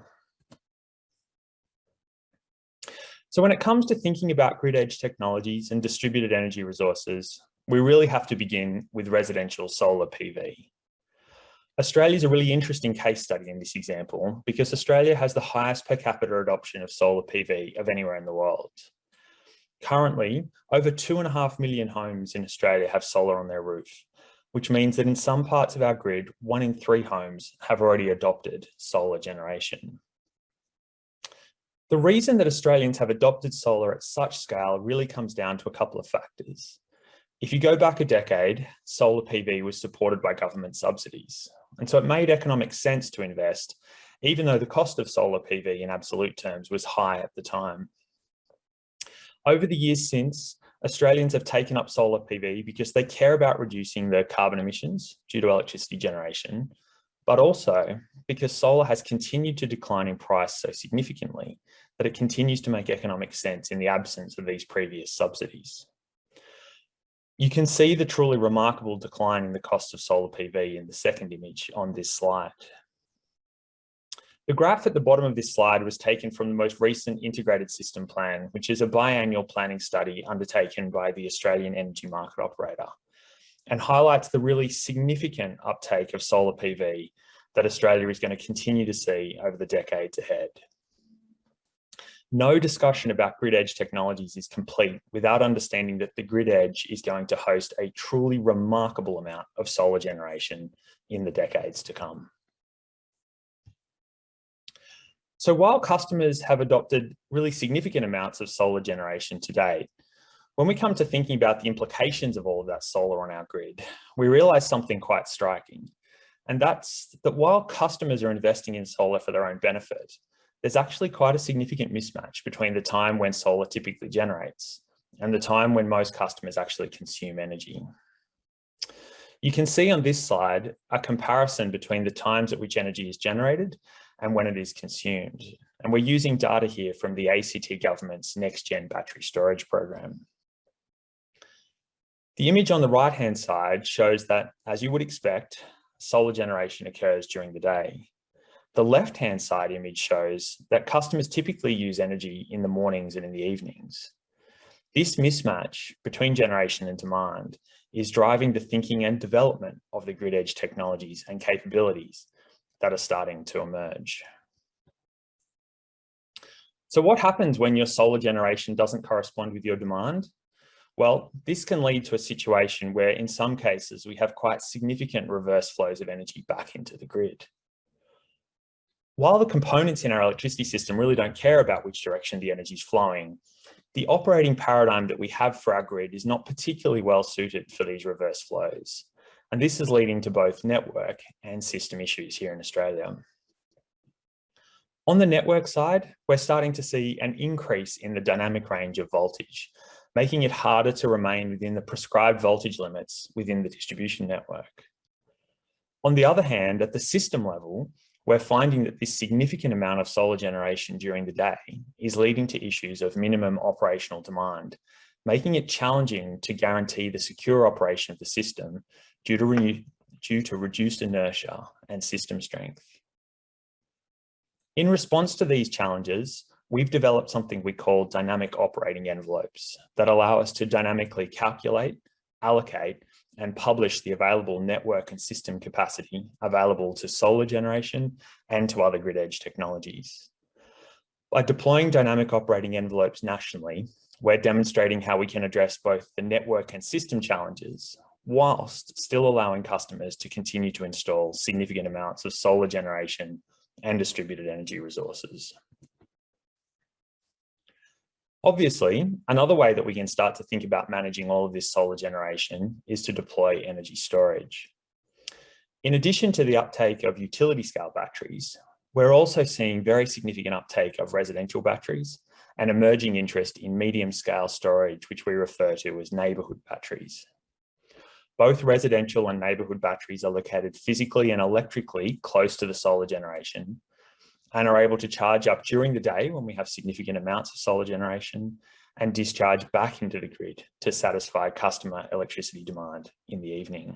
So when it comes to thinking about grid edge technologies and distributed energy resources, we really have to begin with residential solar PV. Australia is a really interesting case study in this example because Australia has the highest per capita adoption of solar PV of anywhere in the world. Currently, over 2.5 million homes in Australia have solar on their roof, which means that in some parts of our grid, 1 in 3 homes have already adopted solar generation. The reason that Australians have adopted solar at such scale really comes down to a couple of factors. If you go back a decade, solar PV was supported by government subsidies. And so it made economic sense to invest, even though the cost of solar PV in absolute terms was high at the time. Over the years since, Australians have taken up solar PV because they care about reducing their carbon emissions due to electricity generation, but also because solar has continued to decline in price so significantly that it continues to make economic sense in the absence of these previous subsidies. You can see the truly remarkable decline in the cost of solar PV in the second image on this slide. The graph at the bottom of this slide was taken from the most recent Integrated System Plan, which is a biannual planning study undertaken by the Australian Energy Market Operator, and highlights the really significant uptake of solar PV that Australia is going to continue to see over the decades ahead. No discussion about grid edge technologies is complete without understanding that the grid edge is going to host a truly remarkable amount of solar generation in the decades to come. So while customers have adopted really significant amounts of solar generation to date, when we come to thinking about the implications of all of that solar on our grid, we realize something quite striking. And that's that while customers are investing in solar for their own benefit, there's actually quite a significant mismatch between the time when solar typically generates and the time when most customers actually consume energy. You can see on this slide a comparison between the times at which energy is generated and when it is consumed. And we're using data here from the ACT government's Next Gen Battery Storage Program. The image on the right-hand side shows that, as you would expect, solar generation occurs during the day. The left-hand side image shows that customers typically use energy in the mornings and in the evenings. This mismatch between generation and demand is driving the thinking and development of the grid edge technologies and capabilities that are starting to emerge. So what happens when your solar generation doesn't correspond with your demand? Well, this can lead to a situation where in some cases we have quite significant reverse flows of energy back into the grid. While the components in our electricity system really don't care about which direction the energy is flowing, the operating paradigm that we have for our grid is not particularly well suited for these reverse flows. And this is leading to both network and system issues here in Australia. On the network side, we're starting to see an increase in the dynamic range of voltage, making it harder to remain within the prescribed voltage limits within the distribution network. On the other hand, at the system level, we're finding that this significant amount of solar generation during the day is leading to issues of minimum operational demand, making it challenging to guarantee the secure operation of the system due to reduced inertia and system strength. In response to these challenges, we've developed something we call dynamic operating envelopes that allow us to dynamically calculate, allocate, and publish the available network and system capacity available to solar generation and to other grid edge technologies. By deploying dynamic operating envelopes nationally, we're demonstrating how we can address both the network and system challenges whilst still allowing customers to continue to install significant amounts of solar generation and distributed energy resources. Obviously, another way that we can start to think about managing all of this solar generation is to deploy energy storage. In addition to the uptake of utility scale batteries, we're also seeing very significant uptake of residential batteries and emerging interest in medium scale storage, which we refer to as neighbourhood batteries. Both residential and neighbourhood batteries are located physically and electrically close to the solar generation and are able to charge up during the day when we have significant amounts of solar generation and discharge back into the grid to satisfy customer electricity demand in the evening.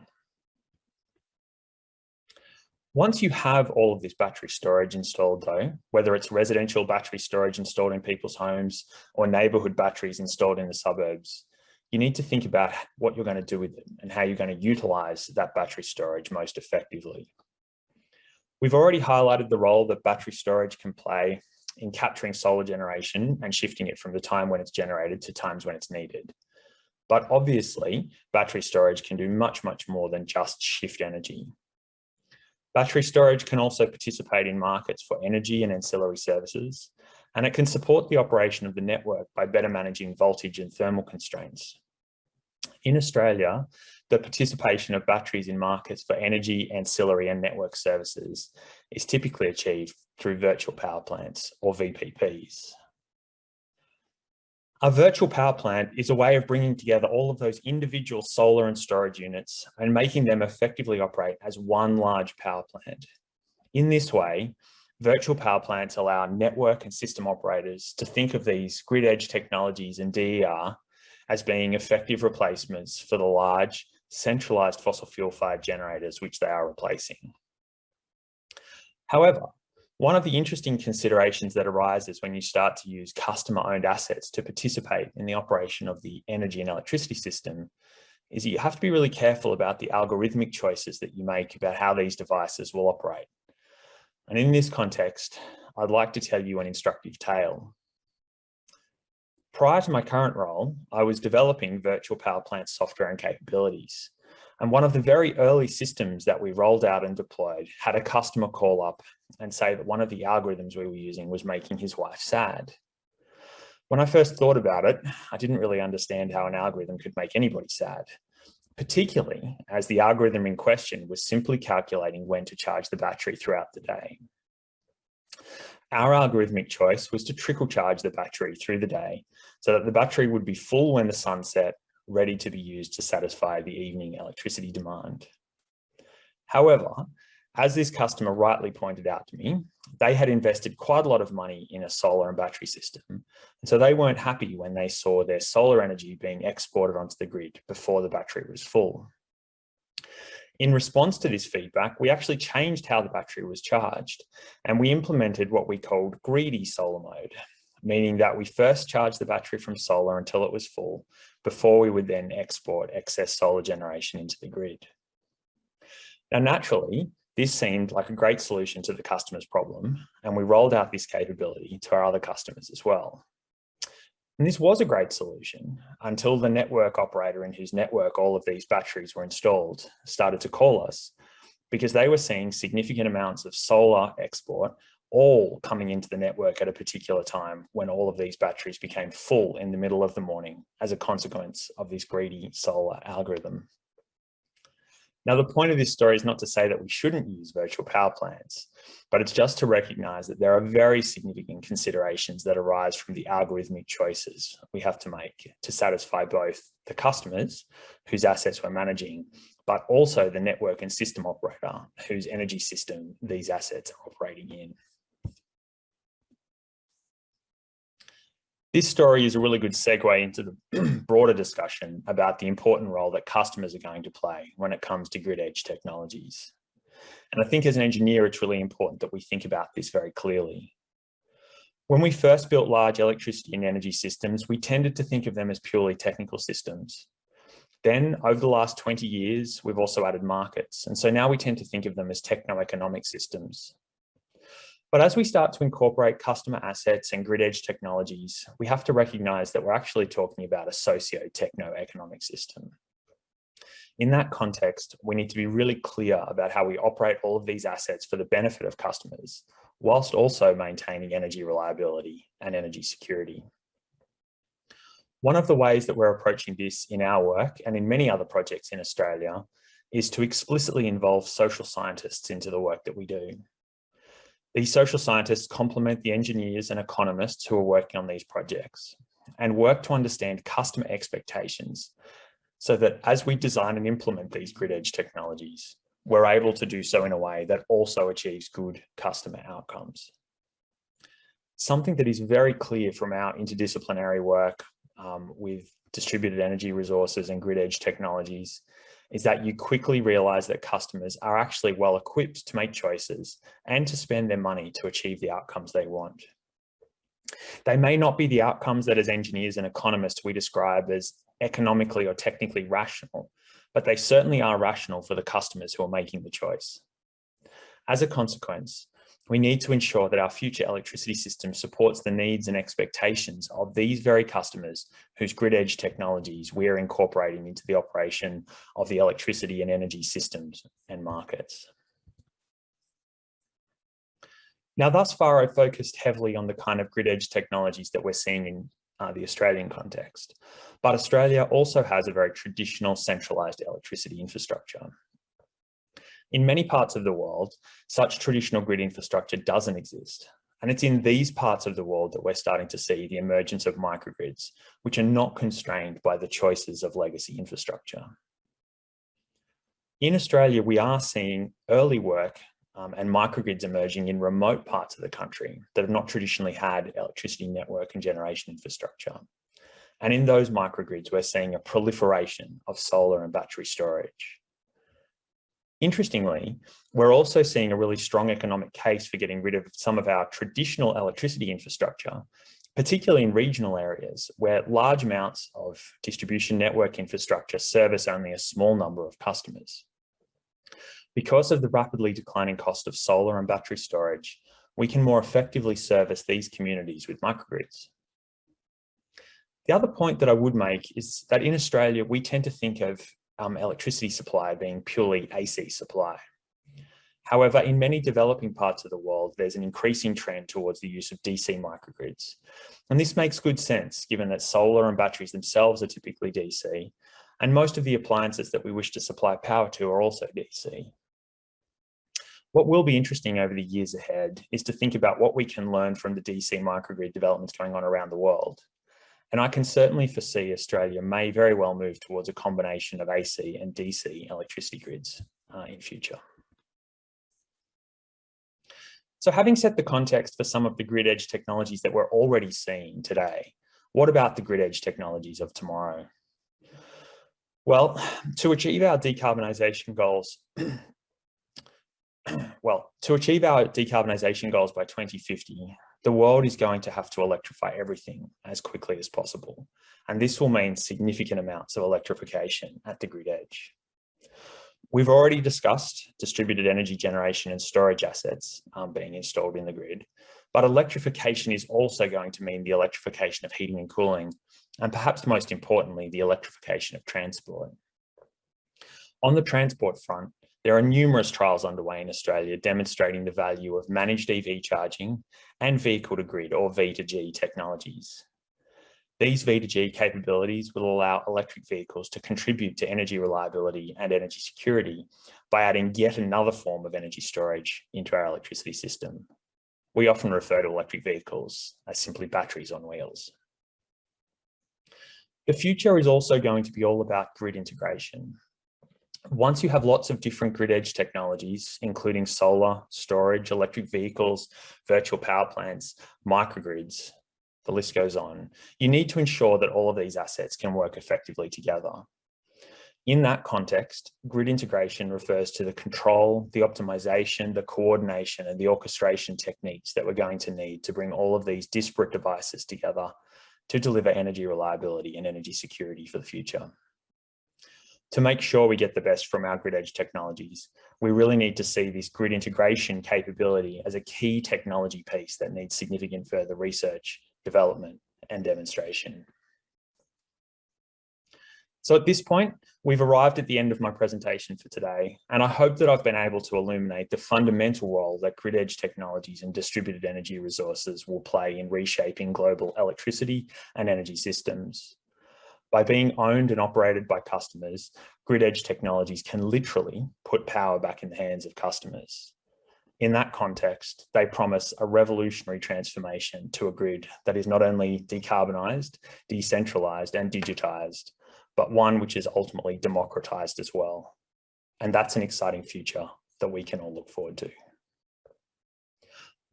Once you have all of this battery storage installed though, whether it's residential battery storage installed in people's homes or neighbourhood batteries installed in the suburbs, you need to think about what you're going to do with it and how you're going to utilise that battery storage most effectively. We've already highlighted the role that battery storage can play in capturing solar generation and shifting it from the time when it's generated to times when it's needed. But obviously, battery storage can do much, much more than just shift energy. Battery storage can also participate in markets for energy and ancillary services, and it can support the operation of the network by better managing voltage and thermal constraints. In Australia, the participation of batteries in markets for energy, ancillary and network services is typically achieved through virtual power plants or VPPs. A virtual power plant is a way of bringing together all of those individual solar and storage units and making them effectively operate as one large power plant. In this way, virtual power plants allow network and system operators to think of these grid edge technologies and DER as being effective replacements for the large, centralized fossil fuel-fired generators which they are replacing. However, one of the interesting considerations that arises when you start to use customer-owned assets to participate in the operation of the energy and electricity system is that you have to be really careful about the algorithmic choices that you make about how these devices will operate. And in this context, I'd like to tell you an instructive tale. Prior to my current role, I was developing virtual power plant software and capabilities. And one of the very early systems that we rolled out and deployed had a customer call up and say that one of the algorithms we were using was making his wife sad. When I first thought about it, I didn't really understand how an algorithm could make anybody sad, particularly as the algorithm in question was simply calculating when to charge the battery throughout the day. Our algorithmic choice was to trickle charge the battery through the day so that the battery would be full when the sun set, ready to be used to satisfy the evening electricity demand. However, as this customer rightly pointed out to me, they had invested quite a lot of money in a solar and battery system. And so they weren't happy when they saw their solar energy being exported onto the grid before the battery was full. In response to this feedback, we actually changed how the battery was charged, and we implemented what we called greedy solar mode, meaning that we first charged the battery from solar until it was full before we would then export excess solar generation into the grid. Now, naturally, this seemed like a great solution to the customer's problem, and we rolled out this capability to our other customers as well. And this was a great solution until the network operator in whose network all of these batteries were installed started to call us because they were seeing significant amounts of solar export all coming into the network at a particular time when all of these batteries became full in the middle of the morning as a consequence of this greedy solar algorithm. Now, the point of this story is not to say that we shouldn't use virtual power plants, but it's just to recognize that there are very significant considerations that arise from the algorithmic choices we have to make to satisfy both the customers whose assets we're managing, but also the network and system operator whose energy system these assets are operating in. This story is a really good segue into the broader discussion about the important role that customers are going to play when it comes to grid edge technologies. And I think as an engineer, it's really important that we think about this very clearly. When we first built large electricity and energy systems, we tended to think of them as purely technical systems. Then over the last 20 years, we've also added markets. And so now we tend to think of them as techno-economic systems. But as we start to incorporate customer assets and grid edge technologies, we have to recognize that we're actually talking about a socio-techno-economic system. In that context, we need to be really clear about how we operate all of these assets for the benefit of customers, whilst also maintaining energy reliability and energy security. One of the ways that we're approaching this in our work and in many other projects in Australia is to explicitly involve social scientists into the work that we do. These social scientists complement the engineers and economists who are working on these projects and work to understand customer expectations so that as we design and implement these grid edge technologies, we're able to do so in a way that also achieves good customer outcomes. Something that is very clear from our interdisciplinary work with distributed energy resources and grid edge technologies is that you quickly realize that customers are actually well equipped to make choices and to spend their money to achieve the outcomes they want. They may not be the outcomes that as engineers and economists we describe as economically or technically rational, but they certainly are rational for the customers who are making the choice. As a consequence, we need to ensure that our future electricity system supports the needs and expectations of these very customers whose grid edge technologies we are incorporating into the operation of the electricity and energy systems and markets. Now, thus far, I've focused heavily on the kind of grid edge technologies that we're seeing in the Australian context, but Australia also has a very traditional centralised electricity infrastructure. In many parts of the world, such traditional grid infrastructure doesn't exist. And it's in these parts of the world that we're starting to see the emergence of microgrids, which are not constrained by the choices of legacy infrastructure. In Australia, we are seeing early work and microgrids emerging in remote parts of the country that have not traditionally had electricity network and generation infrastructure. And in those microgrids, we're seeing a proliferation of solar and battery storage. Interestingly, we're also seeing a really strong economic case for getting rid of some of our traditional electricity infrastructure, particularly in regional areas where large amounts of distribution network infrastructure service only a small number of customers. Because of the rapidly declining cost of solar and battery storage, we can more effectively service these communities with microgrids. The other point that I would make is that in Australia, we tend to think of electricity supply being purely AC supply. However, in many developing parts of the world, there's an increasing trend towards the use of DC microgrids. And this makes good sense, given that solar and batteries themselves are typically DC, and most of the appliances that we wish to supply power to are also DC. What will be interesting over the years ahead is to think about what we can learn from the DC microgrid developments going on around the world. And I can certainly foresee Australia may very well move towards a combination of AC and DC electricity grids in future. So having set the context for some of the grid edge technologies that we're already seeing today, what about the grid edge technologies of tomorrow? Well, to achieve our decarbonisation goals, by 2050, the world is going to have to electrify everything as quickly as possible. And this will mean significant amounts of electrification at the grid edge. We've already discussed distributed energy generation and storage assets being installed in the grid, but electrification is also going to mean the electrification of heating and cooling, and perhaps most importantly, the electrification of transport. On the transport front, there are numerous trials underway in Australia demonstrating the value of managed EV charging and vehicle-to-grid or V2G technologies. These V2G capabilities will allow electric vehicles to contribute to energy reliability and energy security by adding yet another form of energy storage into our electricity system. We often refer to electric vehicles as simply batteries on wheels. The future is also going to be all about grid integration. Once you have lots of different grid edge technologies, including solar, storage, electric vehicles, virtual power plants, microgrids, the list goes on, you need to ensure that all of these assets can work effectively together. In that context, grid integration refers to the control, the optimization, the coordination, and the orchestration techniques that we're going to need to bring all of these disparate devices together to deliver energy reliability and energy security for the future. To make sure we get the best from our grid edge technologies, we really need to see this grid integration capability as a key technology piece that needs significant further research, development, and demonstration. So at this point, we've arrived at the end of my presentation for today, and I hope that I've been able to illuminate the fundamental role that grid edge technologies and distributed energy resources will play in reshaping global electricity and energy systems. By being owned and operated by customers, grid edge technologies can literally put power back in the hands of customers. In that context, they promise a revolutionary transformation to a grid that is not only decarbonised, decentralised and digitised, but one which is ultimately democratised as well. And that's an exciting future that we can all look forward to.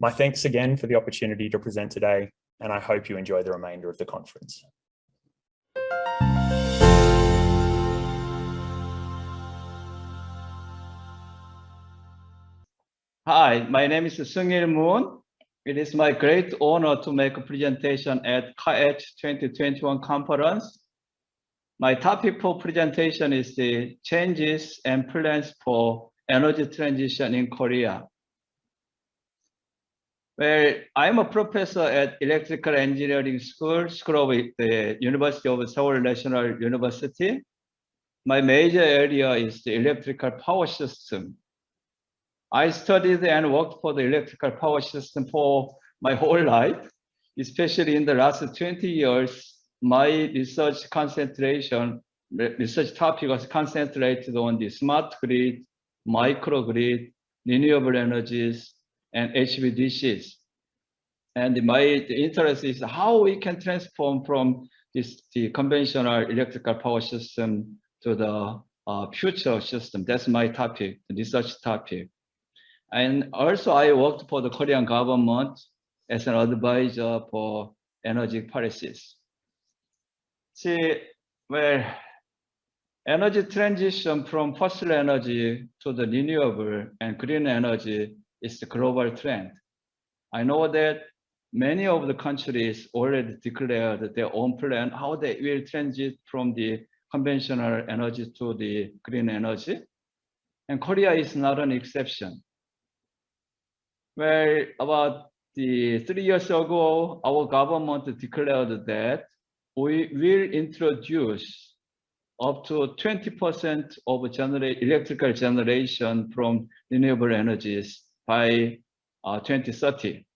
My thanks again for the opportunity to present today, and I hope you enjoy the remainder of the conference. Hi, my name is Seung-il Moon. It is my great honor to make a presentation at CAETS 2021 conference. My topic for presentation is the changes and plans for energy transition in Korea. Well, I'm a professor at Electrical Engineering School of the University of Seoul National University. My major area is the electrical power system. I studied and worked for the electrical power system for my whole life, especially in the last 20 years. My research topic was concentrated on the smart grid, microgrid, renewable energies, and HVDCs. And the interest is how we can transform from the conventional electrical power system to the future system. That's my topic, the research topic. And also I worked for the Korean government as an advisor for energy policies. See, well, energy transition from fossil energy to the renewable and green energy is the global trend. I know that many of the countries already declared their own plan how they will transit from the conventional energy to the green energy. And Korea is not an exception. Well, about 3 years ago, our government declared that we will introduce up to 20% of electrical generation from renewable energies by 2030.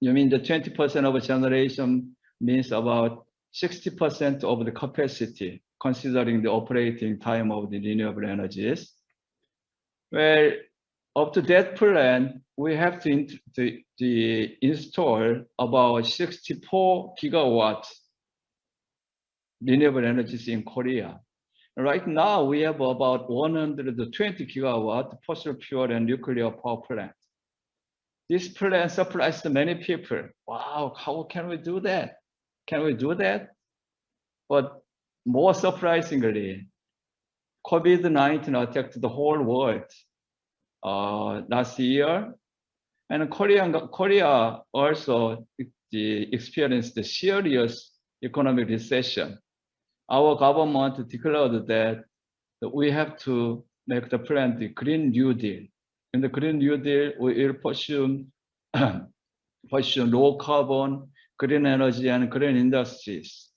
You mean the 20% of generation means about 60% of the capacity, considering the operating time of the renewable energies. Well, up to that plan, we have to install about 64 gigawatts renewable energies in Korea. Right now, we have about 120 gigawatt fossil fuel and nuclear power plant. This plant supplies to many people. Wow, how can we do that? Can we do that? But more surprisingly, COVID-19 attacked the whole world last year, and Korea also experienced a serious economic recession. Our government declared that we have to make the plan the Green New Deal. In the Green New Deal, we will pursue low carbon, green energy, and green industries.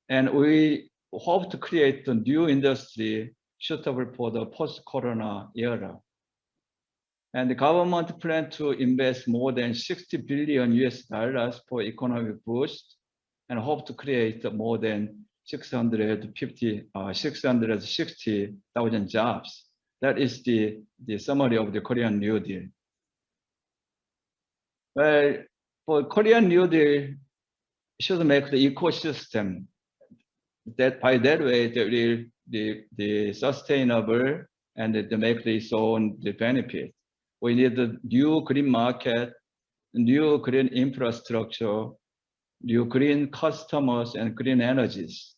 And we hope to create a new industry suitable for the post-corona era. And the government plans to invest more than $60 billion for economic boost and hope to create more than 660,000 jobs. That is the summary of the Korean New Deal. Well, for Korean New Deal, should make the ecosystem that by that way they will the sustainable and to make its own the benefit. We need a new green market, new green infrastructure, new green customers, and green energies.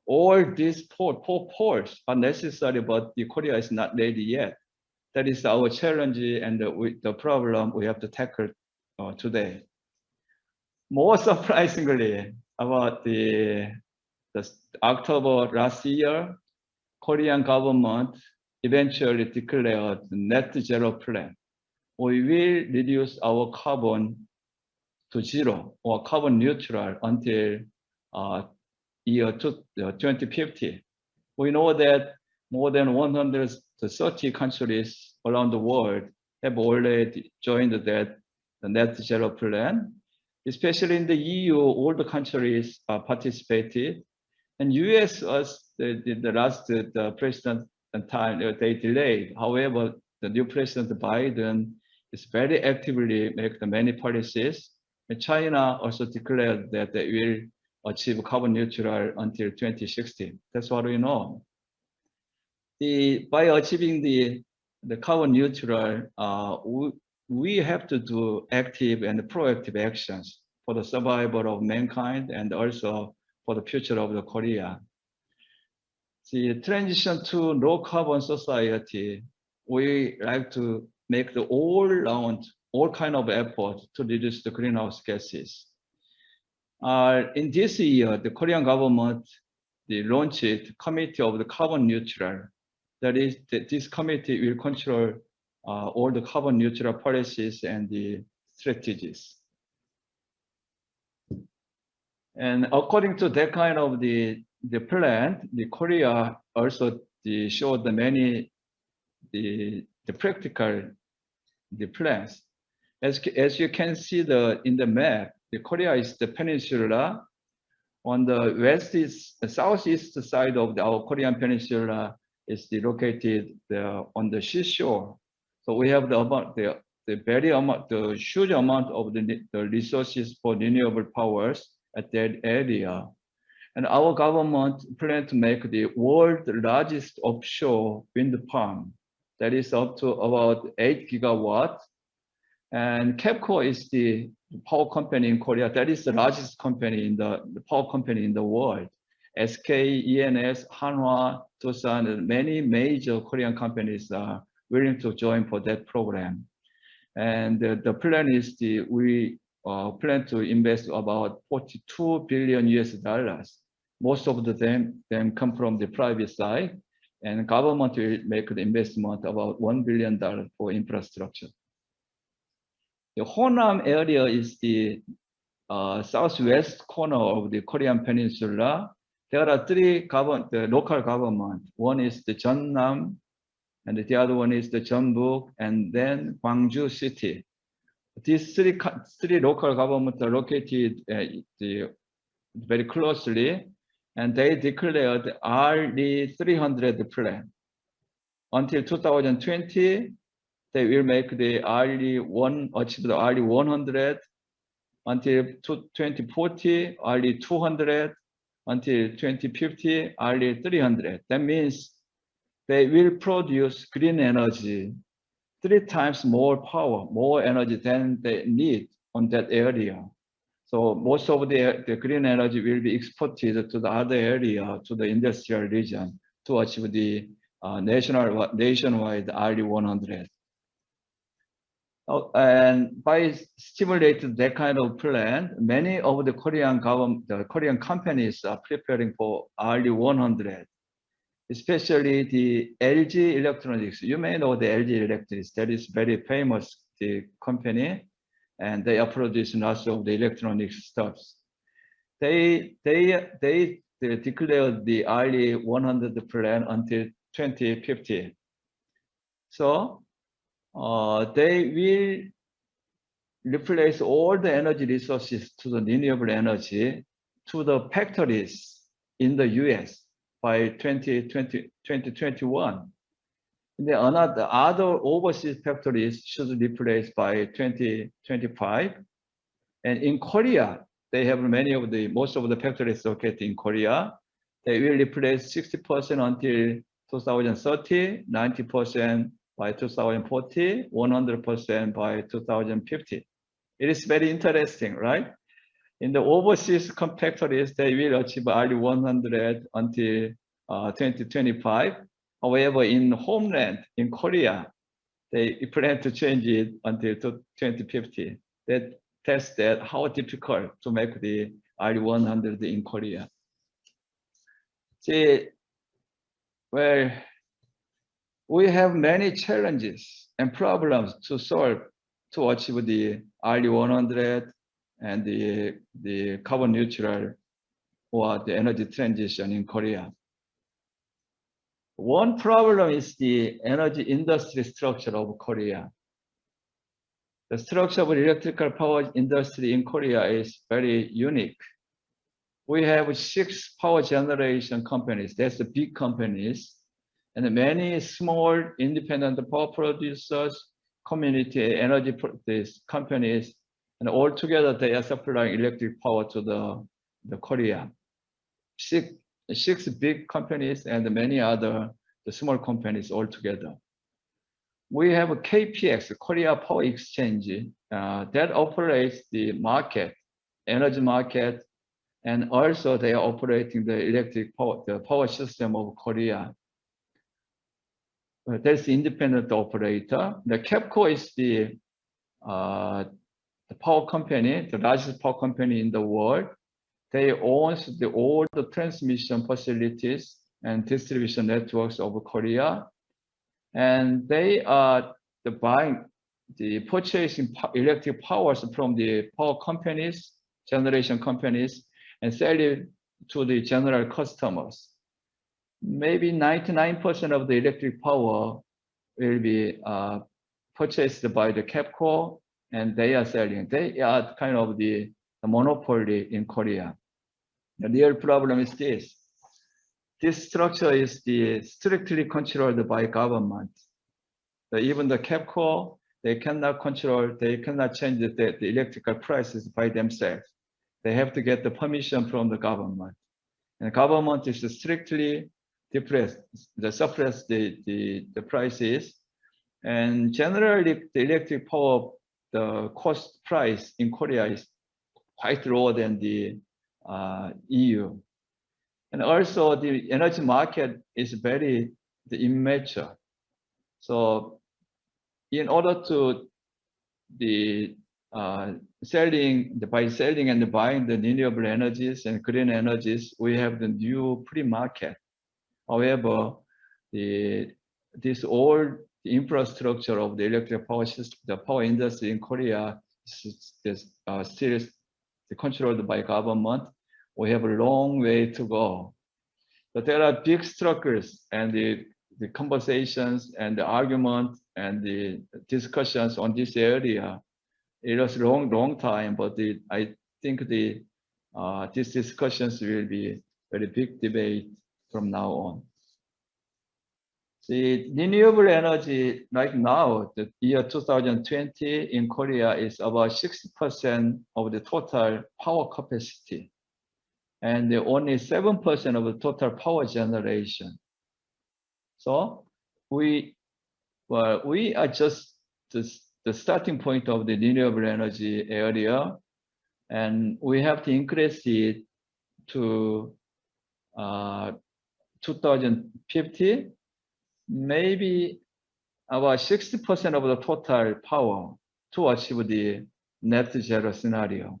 All these four poles are necessary, but Korea is not ready yet. That is our challenge and the problem we have to tackle today. More surprisingly, about the October last year, Korean government eventually declared the net zero plan. We will reduce our carbon to zero or carbon neutral until year 2050. We know that more than 130 countries around the world have already joined the net zero plan. Especially in the EU, all the countries participated. And US was the last president time, they delayed. However, the new President Biden is very actively making many policies. And China also declared that they will achieve carbon neutral until 2060. That's what we know. By achieving the carbon neutral, we have to do active and proactive actions for the survival of mankind and also for the future of the Korea. The transition to low carbon society, we like to make the all kind of effort to reduce the greenhouse gases. In this year, the Korean government launched the Committee of the Carbon Neutral. That is, this committee will control all the carbon neutral policies and the strategies. And according to that kind of the plan, the Korea also showed the many the practical plans. As you can see in the map, the Korea is the peninsula. On the southeast side of our Korean peninsula is located on the seashore. So we have the huge amount of the resources for renewable powers at that area. And our government plans to make the world's largest offshore wind farm. That is up to about 8 gigawatts. And KEPCO is the power company in Korea. That is the largest company the power company in the world. SK, ENS, Hanwha, Doosan, and many major Korean companies are willing to join for that program. And the plan is we plan to invest about $42 billion. Most of them come from the private side, and government will make the investment about $1 billion for infrastructure. The Honam area is the southwest corner of the Korean peninsula. There are three local government. One is the Jeonnam, and the other one is the Jeonbuk, and then Gwangju City. These three local governments are located very closely, and they declared RD300 plan. Until 2020, they will make the achieve the RE 100 until 2040, RE 200 until 2050, RE 300. That means they will produce green energy 3 times more power, more energy than they need on that area. So most of the green energy will be exported to the other area, to the industrial region, to achieve the nationwide RE 100. And by stimulating that kind of plan, many of the Korean companies are preparing for RE 100, especially the LG Electronics. You may know the LG Electronics. That is very famous company, and they are producing lots of the electronics stuffs. They declared the RE 100 plan until 2050. So they will replace all the energy resources to the renewable energy to the factories in the US by 2021. And then other overseas factories should be replaced by 2025. And in Korea, they have most of the factories located in Korea. They will replace 60% until 2030, 90% by 2040, 100% by 2050. It is very interesting, right? In the overseas factories, they will achieve RE 100 until 2025. However, in homeland, in Korea, they plan to change it until 2050. That tests how difficult to make the RE 100 in Korea. See, well, we have many challenges and problems to solve to achieve the RE 100 and the carbon neutral or the energy transition in Korea. One problem is the energy industry structure of Korea. The structure of the electrical power industry in Korea is very unique. We have 6 power generation companies. That's the big companies, and many small independent power producers, community energy companies, and all together they are supplying electric power to the Korea. 6 big companies and many other small companies all together. We have a KPX, Korea Power Exchange, that operates the market, energy market, and also they are operating the electric power, the power system of Korea. That's the independent operator. The KEPCO is the power company, the largest power company in the world. They own all the transmission facilities and distribution networks of Korea. And they are purchasing electric powers from the power companies, generation companies, and sell it to the general customers. Maybe 99% of the electric power will be purchased by the KEPCO, and they are selling. They are kind of the monopoly in Korea. The real problem is this. This structure is strictly controlled by government. Even the KEPCO, they cannot change the electrical prices by themselves. They have to get the permission from the government. And the government is strictly suppress the prices. And generally, the electric power, the cost price in Korea is quite lower than the EU. And also the energy market is very immature. So in order to by selling and buying the renewable energies and green energies, we have the new free market. However, this old infrastructure of the electric power system, the power industry in Korea is still controlled by government. We have a long way to go. But there are big struggles, and the conversations and the argument and the discussions on this area. It was a long time, but I think these discussions will be very big debate from now on. The renewable energy right now, the year 2020 in Korea is about 60% of the total power capacity, and only 7% of the total power generation. So we are just the starting point of the renewable energy area, and we have to increase it to 2050. Maybe about 60% of the total power to achieve the net zero scenario.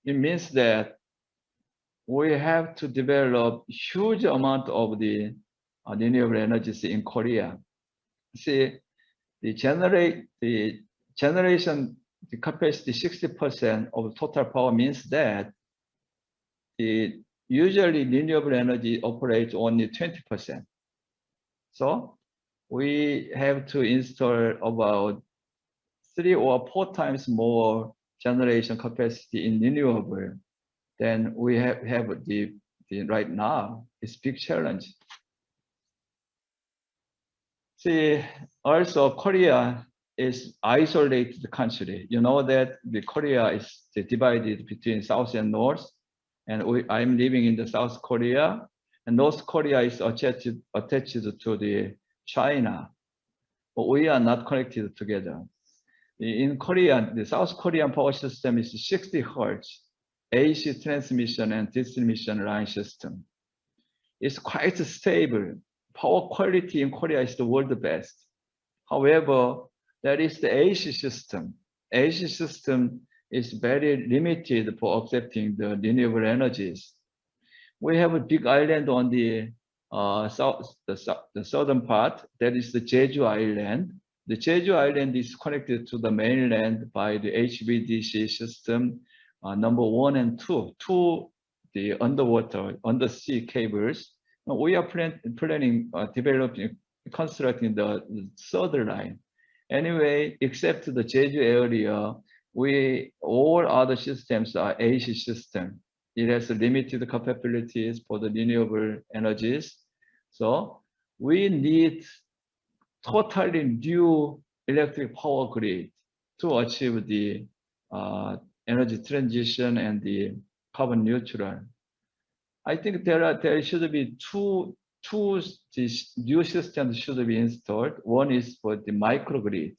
It means that we have to develop huge amount of the renewable energies in Korea. See, the generation, the capacity 60% of total power means that usually renewable energy operates only 20%. So we have to install about 3 or 4 times more generation capacity in renewable than we have the right now. It's a big challenge. See, also Korea is isolated country. You know that the Korea is divided between South and North, and I'm living in the South Korea, and North Korea is attached to the China, but we are not connected together. In Korea, the South Korean power system is 60 Hertz, AC transmission and distribution line system. It's quite stable. Power quality in Korea is the world best. However, that is the AC system. AC system is very limited for accepting the renewable energies. We have a big island on the southern part. That is the Jeju Island. The Jeju Island is connected to the mainland by the HVDC system number 1 and 2. The undersea cables. We are planning developing, constructing the third line. Anyway, except the Jeju area, all other systems are AC system. It has limited capabilities for the renewable energies. So we need totally new electric power grid to achieve the energy transition and the carbon neutral. I think there should be two new systems should be installed. One is for the microgrid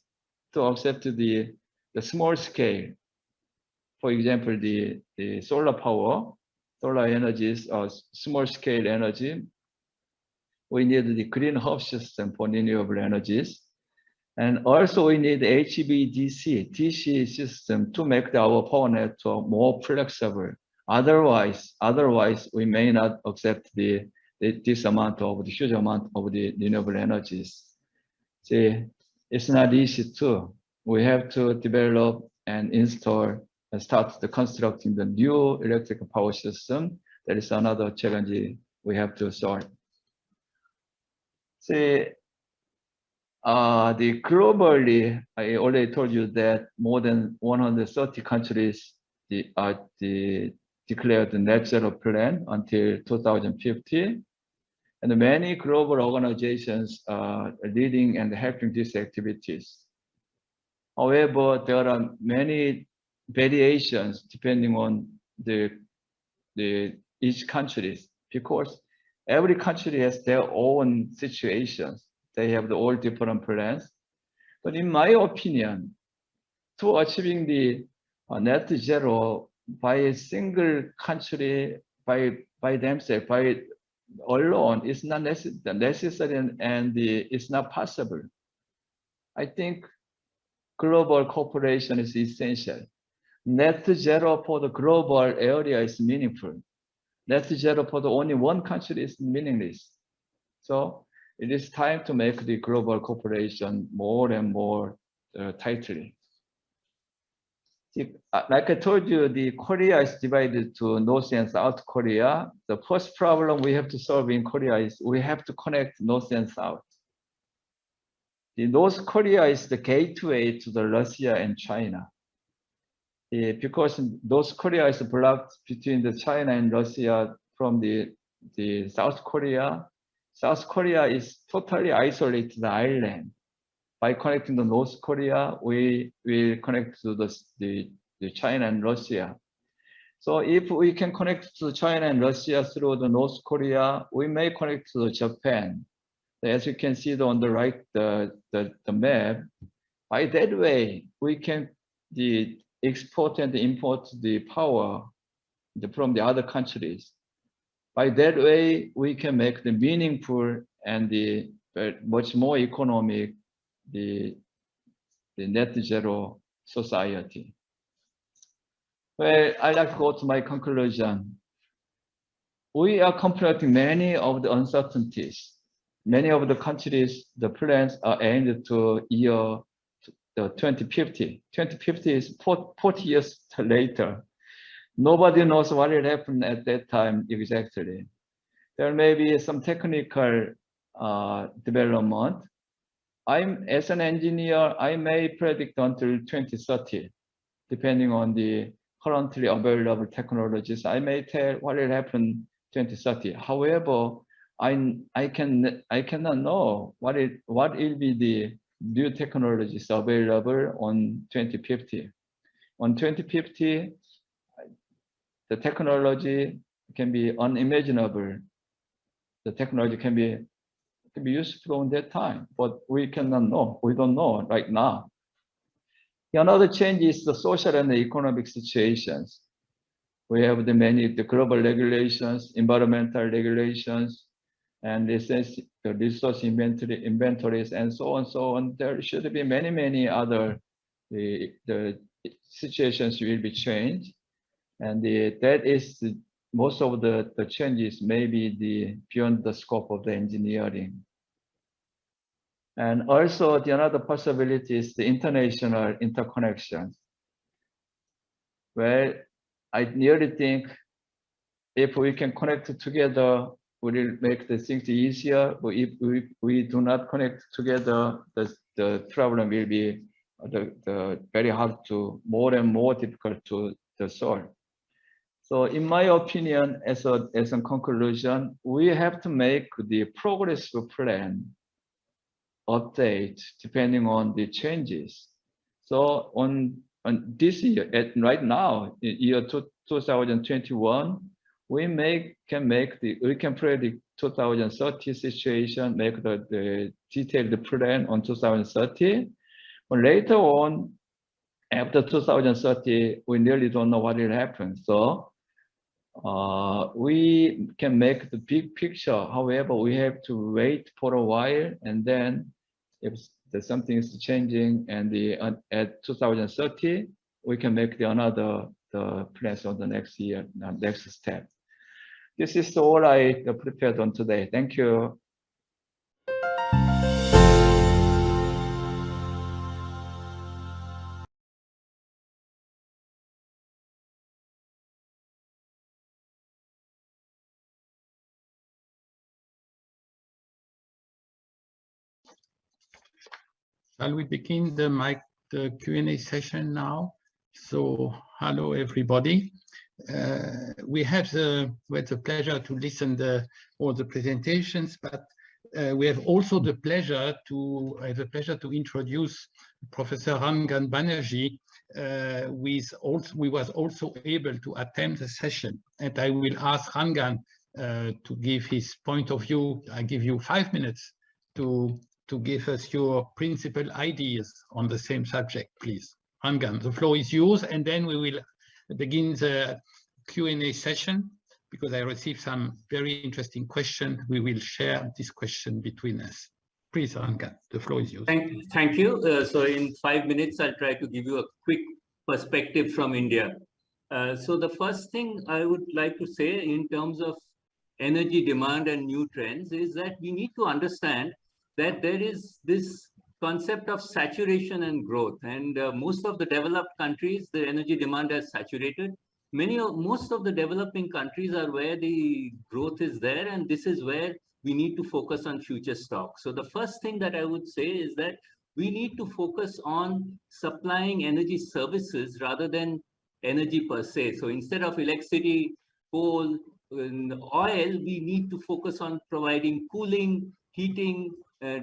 to accept the small scale. For example, the solar power, solar energies or small scale energy. We need the green hub system for renewable energies. And also we need HVDC, DC system to make our power network more flexible. Otherwise, we may not accept this huge amount of the renewable energies. See, it's not easy too. We have to develop and install and start constructing the new electric power system. That is another challenge we have to solve. See, globally, I already told you that more than 130 countries declared the net zero plan until 2050. And many global organizations are leading and helping these activities. However, there are many variations depending on each country, because every country has their own situations. They have all different plans. But in my opinion, to achieving the net zero by a single country, by themselves, by alone, is not necessary and it's not possible. I think global cooperation is essential. Net zero for the global area is meaningful. Net zero for the only one country is meaningless. So it is time to make the global cooperation more and more tightly. Like I told you, the Korea is divided to North and South Korea. The first problem we have to solve in Korea is we have to connect North and South. The North Korea is the gateway to the Russia and China. Because North Korea is blocked between the China and Russia from the South Korea. South Korea is totally isolated island. By connecting to North Korea, we will connect to the China and Russia. So if we can connect to China and Russia through the North Korea, we may connect to Japan. As you can see on the right, the map, by that way, we can export and import the power from the other countries. By that way, we can make the meaningful and the much more economic the net zero society. Well, I'd like to go to my conclusion. We are confronting many of the uncertainties. Many of the countries, the plans are aimed to year 2050. 2050 is 40 years later. Nobody knows what will happen at that time exactly. There may be some technical development. As an engineer, I may predict until 2030, depending on the currently available technologies. I may tell what will happen 2030. However, I cannot know what will be the new technologies available on 2050. On 2050, the technology can be unimaginable. The technology can be useful in that time, but we cannot know. We don't know right now. Another change is the social and the economic situations. We have the global regulations, environmental regulations, and the resource inventories, and so on. There should be many other the situations will be changed, and that is most of the changes may be beyond the scope of the engineering. And also another possibility is the international interconnections. Well, I nearly think if we can connect together, we will make the things easier. But if we do not connect together, the problem will be very hard to, more and more difficult to solve. So in my opinion, as a conclusion, we have to make the progressive plan update depending on the changes. So on this year, right now, in year 2021, we can predict 2030 situation, make the detailed plan on 2030. But later on, after 2030, we nearly don't know what will happen. So we can make the big picture. However, we have to wait for a while, and then if something is changing, and at 2030, we can make the plans on the next year, next step. This is all I prepared on today. Thank you. Shall we begin the Q&A session now? So, hello everybody. We had the pleasure to listen to all the presentations, but we have also the pleasure to introduce Professor Rangan Banerjee, who was also able to attend the session. And I will ask Rangan to give his point of view. I give you 5 minutes to give us your principal ideas on the same subject, please. Rangan, the floor is yours, and then we will begin the Q&A session, because I received some very interesting questions. We will share this question between us. Please, Rangan, the floor is yours. Thank you. So in 5 minutes, I'll try to give you a quick perspective from India. So the first thing I would like to say in terms of energy demand and new trends is that we need to understand that there is this concept of saturation and growth, and most of the developed countries, the energy demand has saturated. Most of the developing countries are where the growth is there, and this is where we need to focus on future stock. So the first thing that I would say is that we need to focus on supplying energy services rather than energy per se. So instead of electricity, coal, oil, we need to focus on providing cooling, heating,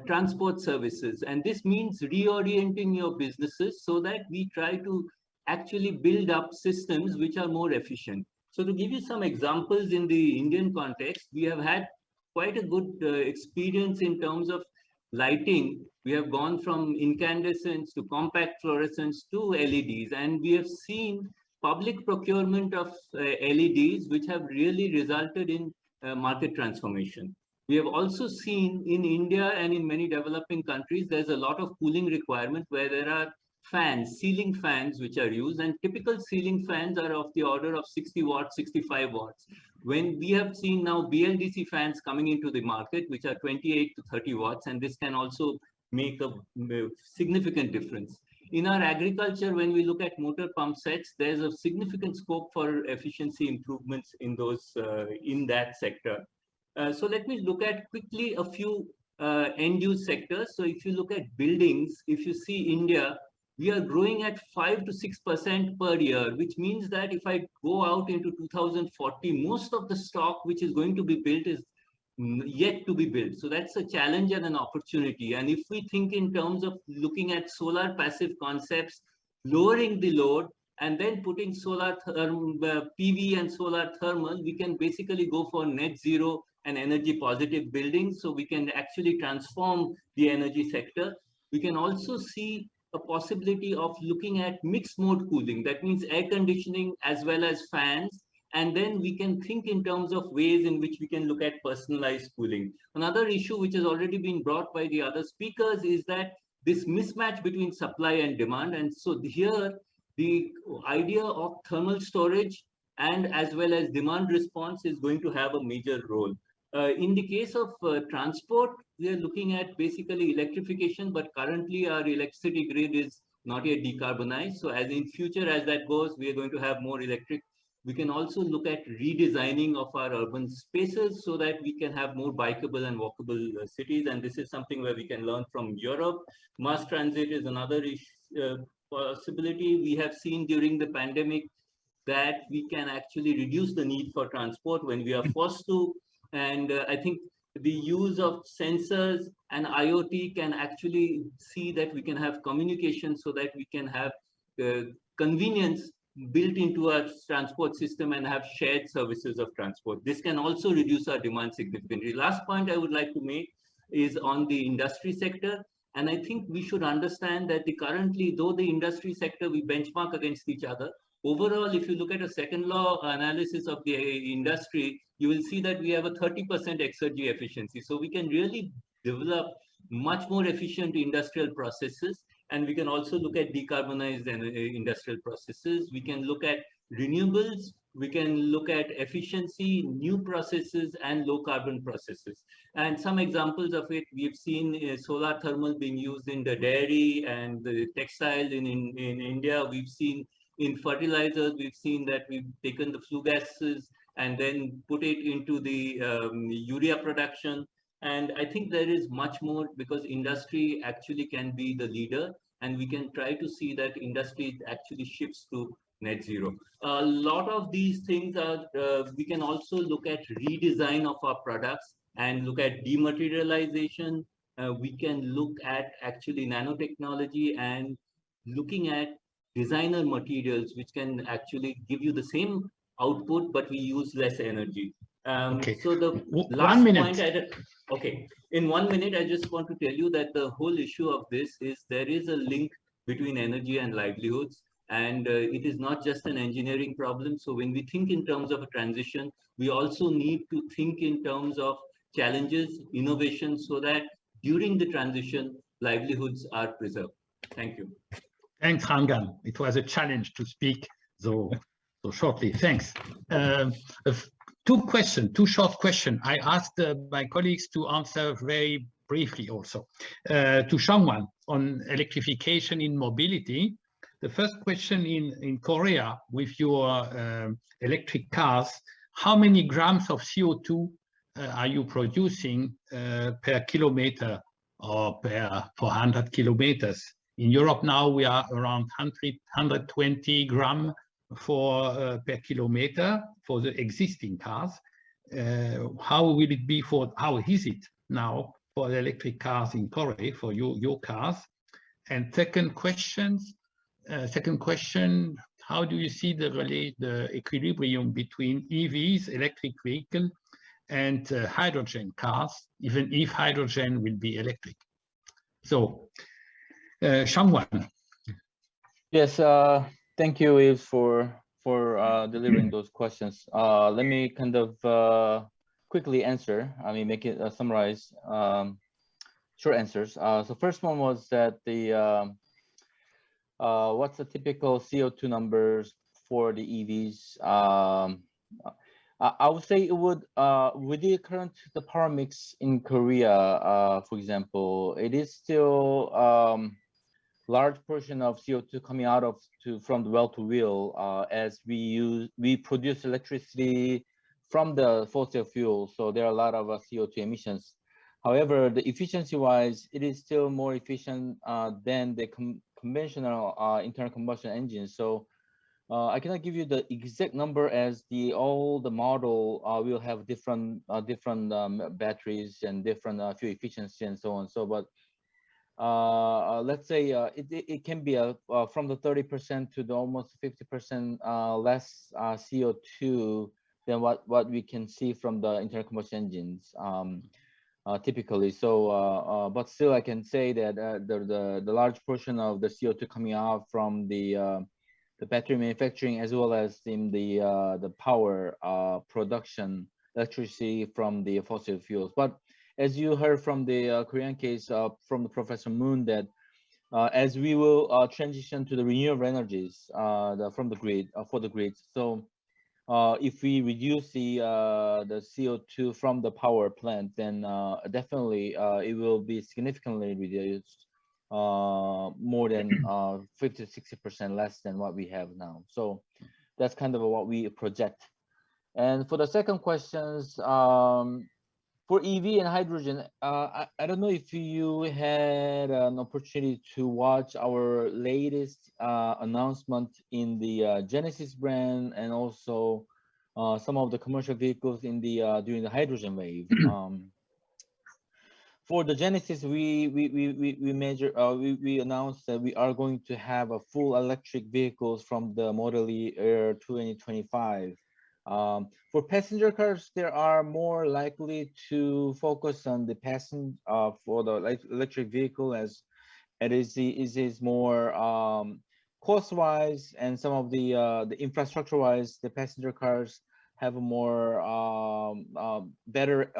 transport services. And this means reorienting your businesses so that we try to actually build up systems which are more efficient. So to give you some examples in the Indian context, we have had quite a good experience in terms of lighting. We have gone from incandescents to compact fluorescents to LEDs, and we have seen public procurement of LEDs, which have really resulted in market transformation. We have also seen in India and in many developing countries, there's a lot of cooling requirement where there are fans, ceiling fans, which are used, and typical ceiling fans are of the order of 60 watts, 65 watts. When we have seen now BLDC fans coming into the market, which are 28 to 30 watts, and this can also make a significant difference. In our agriculture, when we look at motor pump sets, there's a significant scope for efficiency improvements in those in that sector. So let me look at quickly a few end-use sectors. So if you look at buildings, if you see India, we are growing at 5 to 6% per year, which means that if I go out into 2040, most of the stock which is going to be built is yet to be built. So that's a challenge and an opportunity. And if we think in terms of looking at solar passive concepts, lowering the load, and then putting solar PV and solar thermal, we can basically go for net zero and energy positive buildings. So we can actually transform the energy sector. We can also see a possibility of looking at mixed mode cooling. That means air conditioning as well as fans. And then we can think in terms of ways in which we can look at personalized cooling. Another issue which has already been brought by the other speakers is that this mismatch between supply and demand. And so here, the idea of thermal storage and as well as demand response is going to have a major role. In the case of transport, we are looking at basically electrification, but currently our electricity grid is not yet decarbonized. So as in future, as that goes, we are going to have more electric. We can also look at redesigning of our urban spaces so that we can have more bikeable and walkable cities. And this is something where we can learn from Europe. Mass transit is another possibility. We have seen during the pandemic that we can actually reduce the need for transport when we are forced to. And I think the use of sensors and IoT can actually see that we can have communication so that we can have convenience built into our transport system and have shared services of transport. This can also reduce our demand significantly. Last point I would like to make is on the industry sector. And I think we should understand that currently, though the industry sector, we benchmark against each other. Overall, if you look at a second law analysis of the industry, you will see that we have a 30% exergy efficiency. So we can really develop much more efficient industrial processes. And we can also look at decarbonized industrial processes. We can look at renewables. We can look at efficiency, new processes, and low carbon processes. And some examples of it, we've seen solar thermal being used in the dairy and the textile in India. We've seen in fertilizers, we've seen that we've taken the flue gases and then put it into the urea production. And I think there is much more because industry actually can be the leader, and we can try to see that industry actually shifts to net zero. A lot of these things are, we can also look at redesign of our products and look at dematerialization. We can look at actually nanotechnology and looking at designer materials, which can actually give you the same output, but we use less energy. Okay. So the last point, okay, in 1 minute, I just want to tell you that the whole issue of this is there is a link between energy and livelihoods, and it is not just an engineering problem. So when we think in terms of a transition, we also need to think in terms of challenges, innovation, so that during the transition, livelihoods are preserved. Thank you. Thanks, Rangan. It was a challenge to speak so shortly. Thanks. Two short questions. I asked my colleagues to answer very briefly also. To Shangwan on electrification in mobility. The first question in Korea with your electric cars, how many grams of CO2 are you producing per kilometer or per 400 kilometers? In Europe now we are around 120 grams per kilometer for the existing cars. how will it be for, how is it now for electric cars in Korea, for your cars? And second question, how do you see the equilibrium between EVs, electric vehicle, and hydrogen cars, even if hydrogen will be electric? So, Shangwan. Yes, thank you, Yves, for delivering those questions. Let me kind of quickly answer. I mean, make it summarize short answers. So first one was that the what's the typical CO2 numbers for the EVs? I would say it would with the current power mix in Korea, for example, it is still large portion of CO2 coming out of from the well to wheel as we produce electricity from the fossil fuel. So there are a lot of CO2 emissions. However, the efficiency wise, it is still more efficient than the conventional internal combustion engines. So I cannot give you the exact number as all the model will have different batteries and different fuel efficiency and so on. So, but let's say it can be from the 30% to the almost 50% less CO2 than what we can see from the internal combustion engines typically. So, but still, I can say that the large portion of the CO2 coming out from the battery manufacturing as well as in the power production electricity from the fossil fuels. But as you heard from the Korean case from the Professor Moon, that as we will transition to the renewable energies from the grid for the grid. So if we reduce the CO2 from the power plant, then definitely it will be significantly reduced, more than 50 to 60% less than what we have now. So that's kind of what we project. And for the second questions, for EV and hydrogen, I don't know if you had an opportunity to watch our latest announcement in the Genesis brand and also some of the commercial vehicles in the during the hydrogen wave. For the Genesis, we announced that we are going to have a full electric vehicles from the model year 2025. For passenger cars, they are more likely to focus on the for the electric vehicle as it is more cost-wise, and some of the infrastructure-wise, the passenger cars have a more better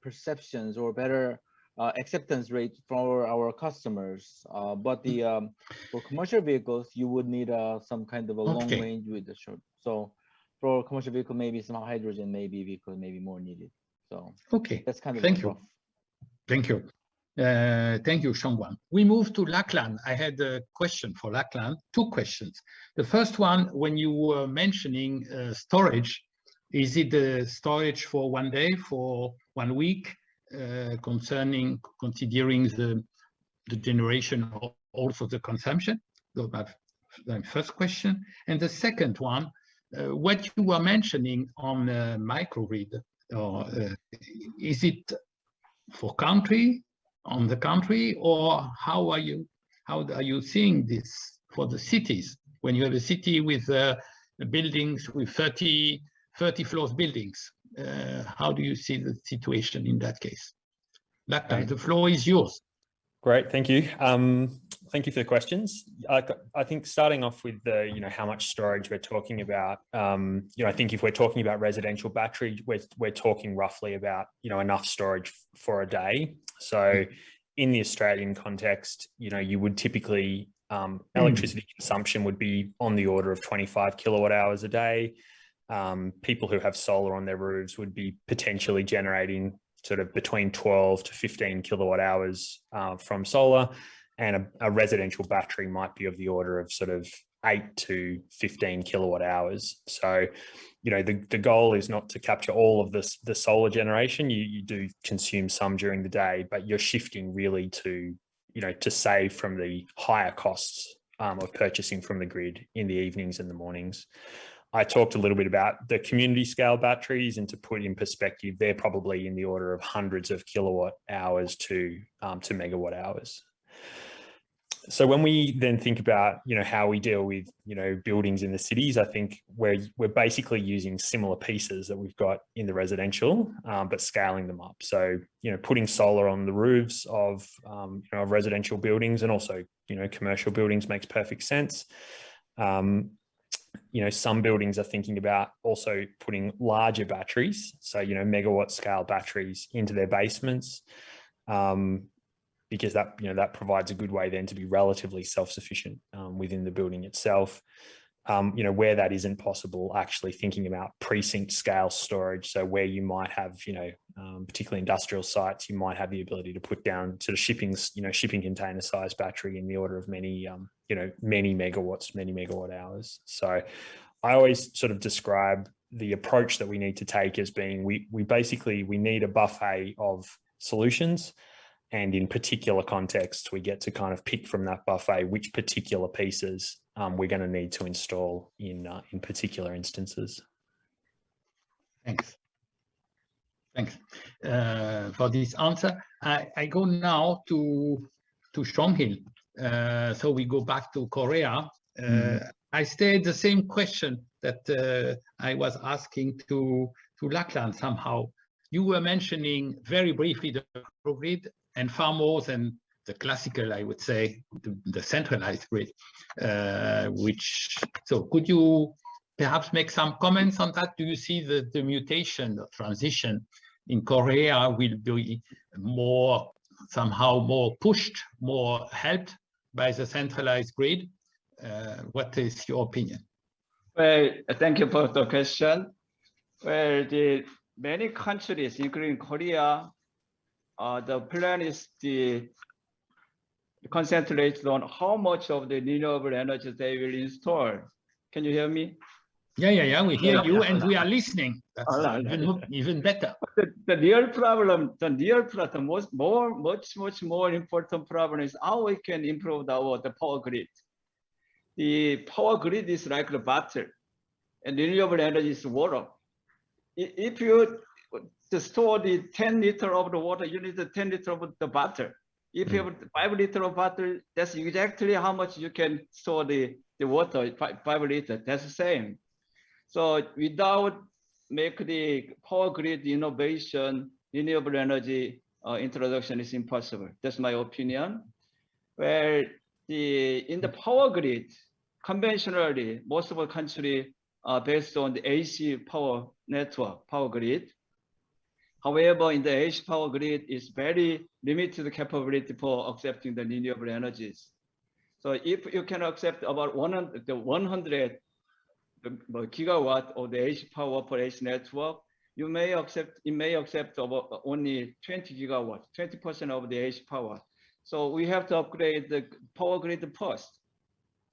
perceptions or better acceptance rate for our customers. But the for commercial vehicles, you would need some kind of a long range with the short. So for commercial vehicle, maybe some hydrogen vehicle may be more needed. So that's kind of Thank you. rough. Thank you. Thank you, Shangwan. We move to Lachlan. I had a question for Lachlan, two questions. The first one, when you were mentioning storage, is it the storage for one day, for 1 week, considering the generation or also the consumption? So that's the first question. And the second one, what you were mentioning on microgrid, is it for on the country, or how are you seeing this for the cities? When you have a city with buildings with 30 floors buildings, how do you see the situation in that case? Lachlan, the floor is yours. Great, thank you. Thank you for the questions. I think starting off with the, how much storage we're talking about, I think if we're talking about residential battery, we're talking roughly about, enough storage for a day. So in the Australian context, you would typically, electricity consumption would be on the order of 25 kilowatt hours a day. People who have solar on their roofs would be potentially generating sort of between 12 to 15 kilowatt hours from solar, and a residential battery might be of the order of sort of 8 to 15 kilowatt hours. So, the goal is not to capture all of the solar generation. You do consume some during the day, but you're shifting really to, to save from the higher costs of purchasing from the grid in the evenings and the mornings. I talked a little bit about the community scale batteries, and to put in perspective, they're probably in the order of hundreds of kilowatt hours to megawatt hours. So when we then think about, how we deal with, buildings in the cities, I think we're basically using similar pieces that we've got in the residential, but scaling them up. So, putting solar on the roofs of, of residential buildings, and also, commercial buildings makes perfect sense. Some buildings are thinking about also putting larger batteries, so, megawatt scale batteries into their basements. Because that provides a good way then to be relatively self-sufficient within the building itself. Where that isn't possible, actually thinking about precinct scale storage. So where you might have, particularly industrial sites, you might have the ability to put down sort of shipping container size battery in the order of many megawatts, many megawatt hours. So I always sort of describe the approach that we need to take as being, we need a buffet of solutions. And in particular contexts, we get to kind of pick from that buffet which particular pieces we're going to need to install in particular instances. Thanks for this answer. I go now to Seong-Hil. So we go back to Korea. I stayed the same question that I was asking to Lachlan somehow. You were mentioning very briefly the microgrid, and far more than the classical, I would say, the centralized grid. So could you perhaps make some comments on that? Do you see the mutation, the transition in Korea will be somehow more pushed, more helped by the centralized grid? What is your opinion? Well, thank you for the question. Well, many countries, including Korea, the plan is to concentrate on how much of the renewable energy they will install. Can you hear me? Yeah. We hear you, and we are listening. That's even better. The real problem, much more important problem is how we can improve the power grid. The power grid is like the battle, and renewable energy is water. If you to store the 10 liter of the water, you need the 10 liter of the butter. If you have 5 liter of butter, that's exactly how much you can store the water, 5 liter, that's the same. So without make the power grid innovation, renewable energy introduction is impossible. That's my opinion. Where in the power grid, conventionally, most of the country are based on the AC power network, power grid. However, in the AC power grid, is very limited capability for accepting the renewable energies. So if you can accept about 100 gigawatt of the AC power for AC network, it may accept about only 20 gigawatts, 20% of the AC power. So we have to upgrade the power grid first.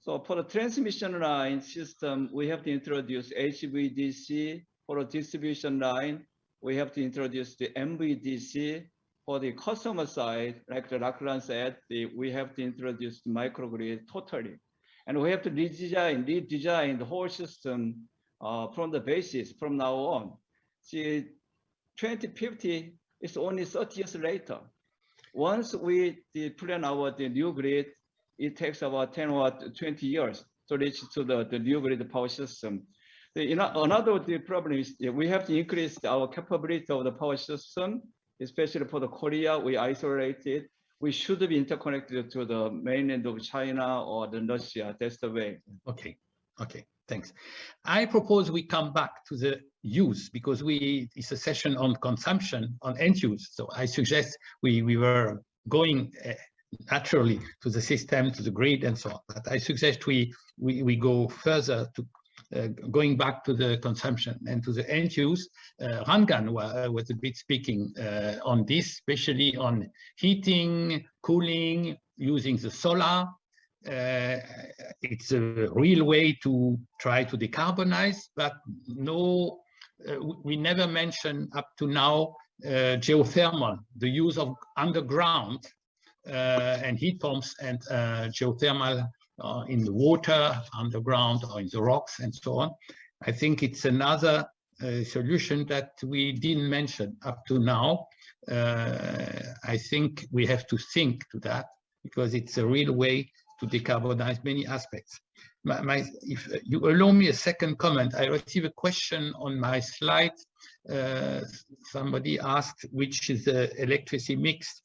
So for the transmission line system, we have to introduce HVDC. For the distribution line, we have to introduce the MVDC. For the customer side, like the Lachlan said, we have to introduce the microgrid totally. And we have to redesign the whole system from the basis from now on. See, 2050 is only 30 years later. Once we plan the new grid, it takes about 10 or 20 years to reach to the new grid power system. Another problem is we have to increase our capability of the power system, especially for the Korea, we isolated. We should be interconnected to the mainland of China or the Russia. That's the way. Okay, thanks. I propose we come back to the use, because it's a session on consumption, on end use. So I suggest we were going naturally to the system, to the grid, and so on. But I suggest we go further to going back to the consumption and to the end use. Rangan was a bit speaking on this, especially on heating, cooling, using the solar. It's a real way to try to decarbonize, but no, we never mentioned up to now geothermal, the use of underground and heat pumps and geothermal in the water, underground, or in the rocks, and so on. I think it's another solution that we didn't mention up to now. I think we have to think to that because it's a real way to decarbonize many aspects. If you allow me a second comment, I received a question on my slide. Somebody asked which is the electricity mix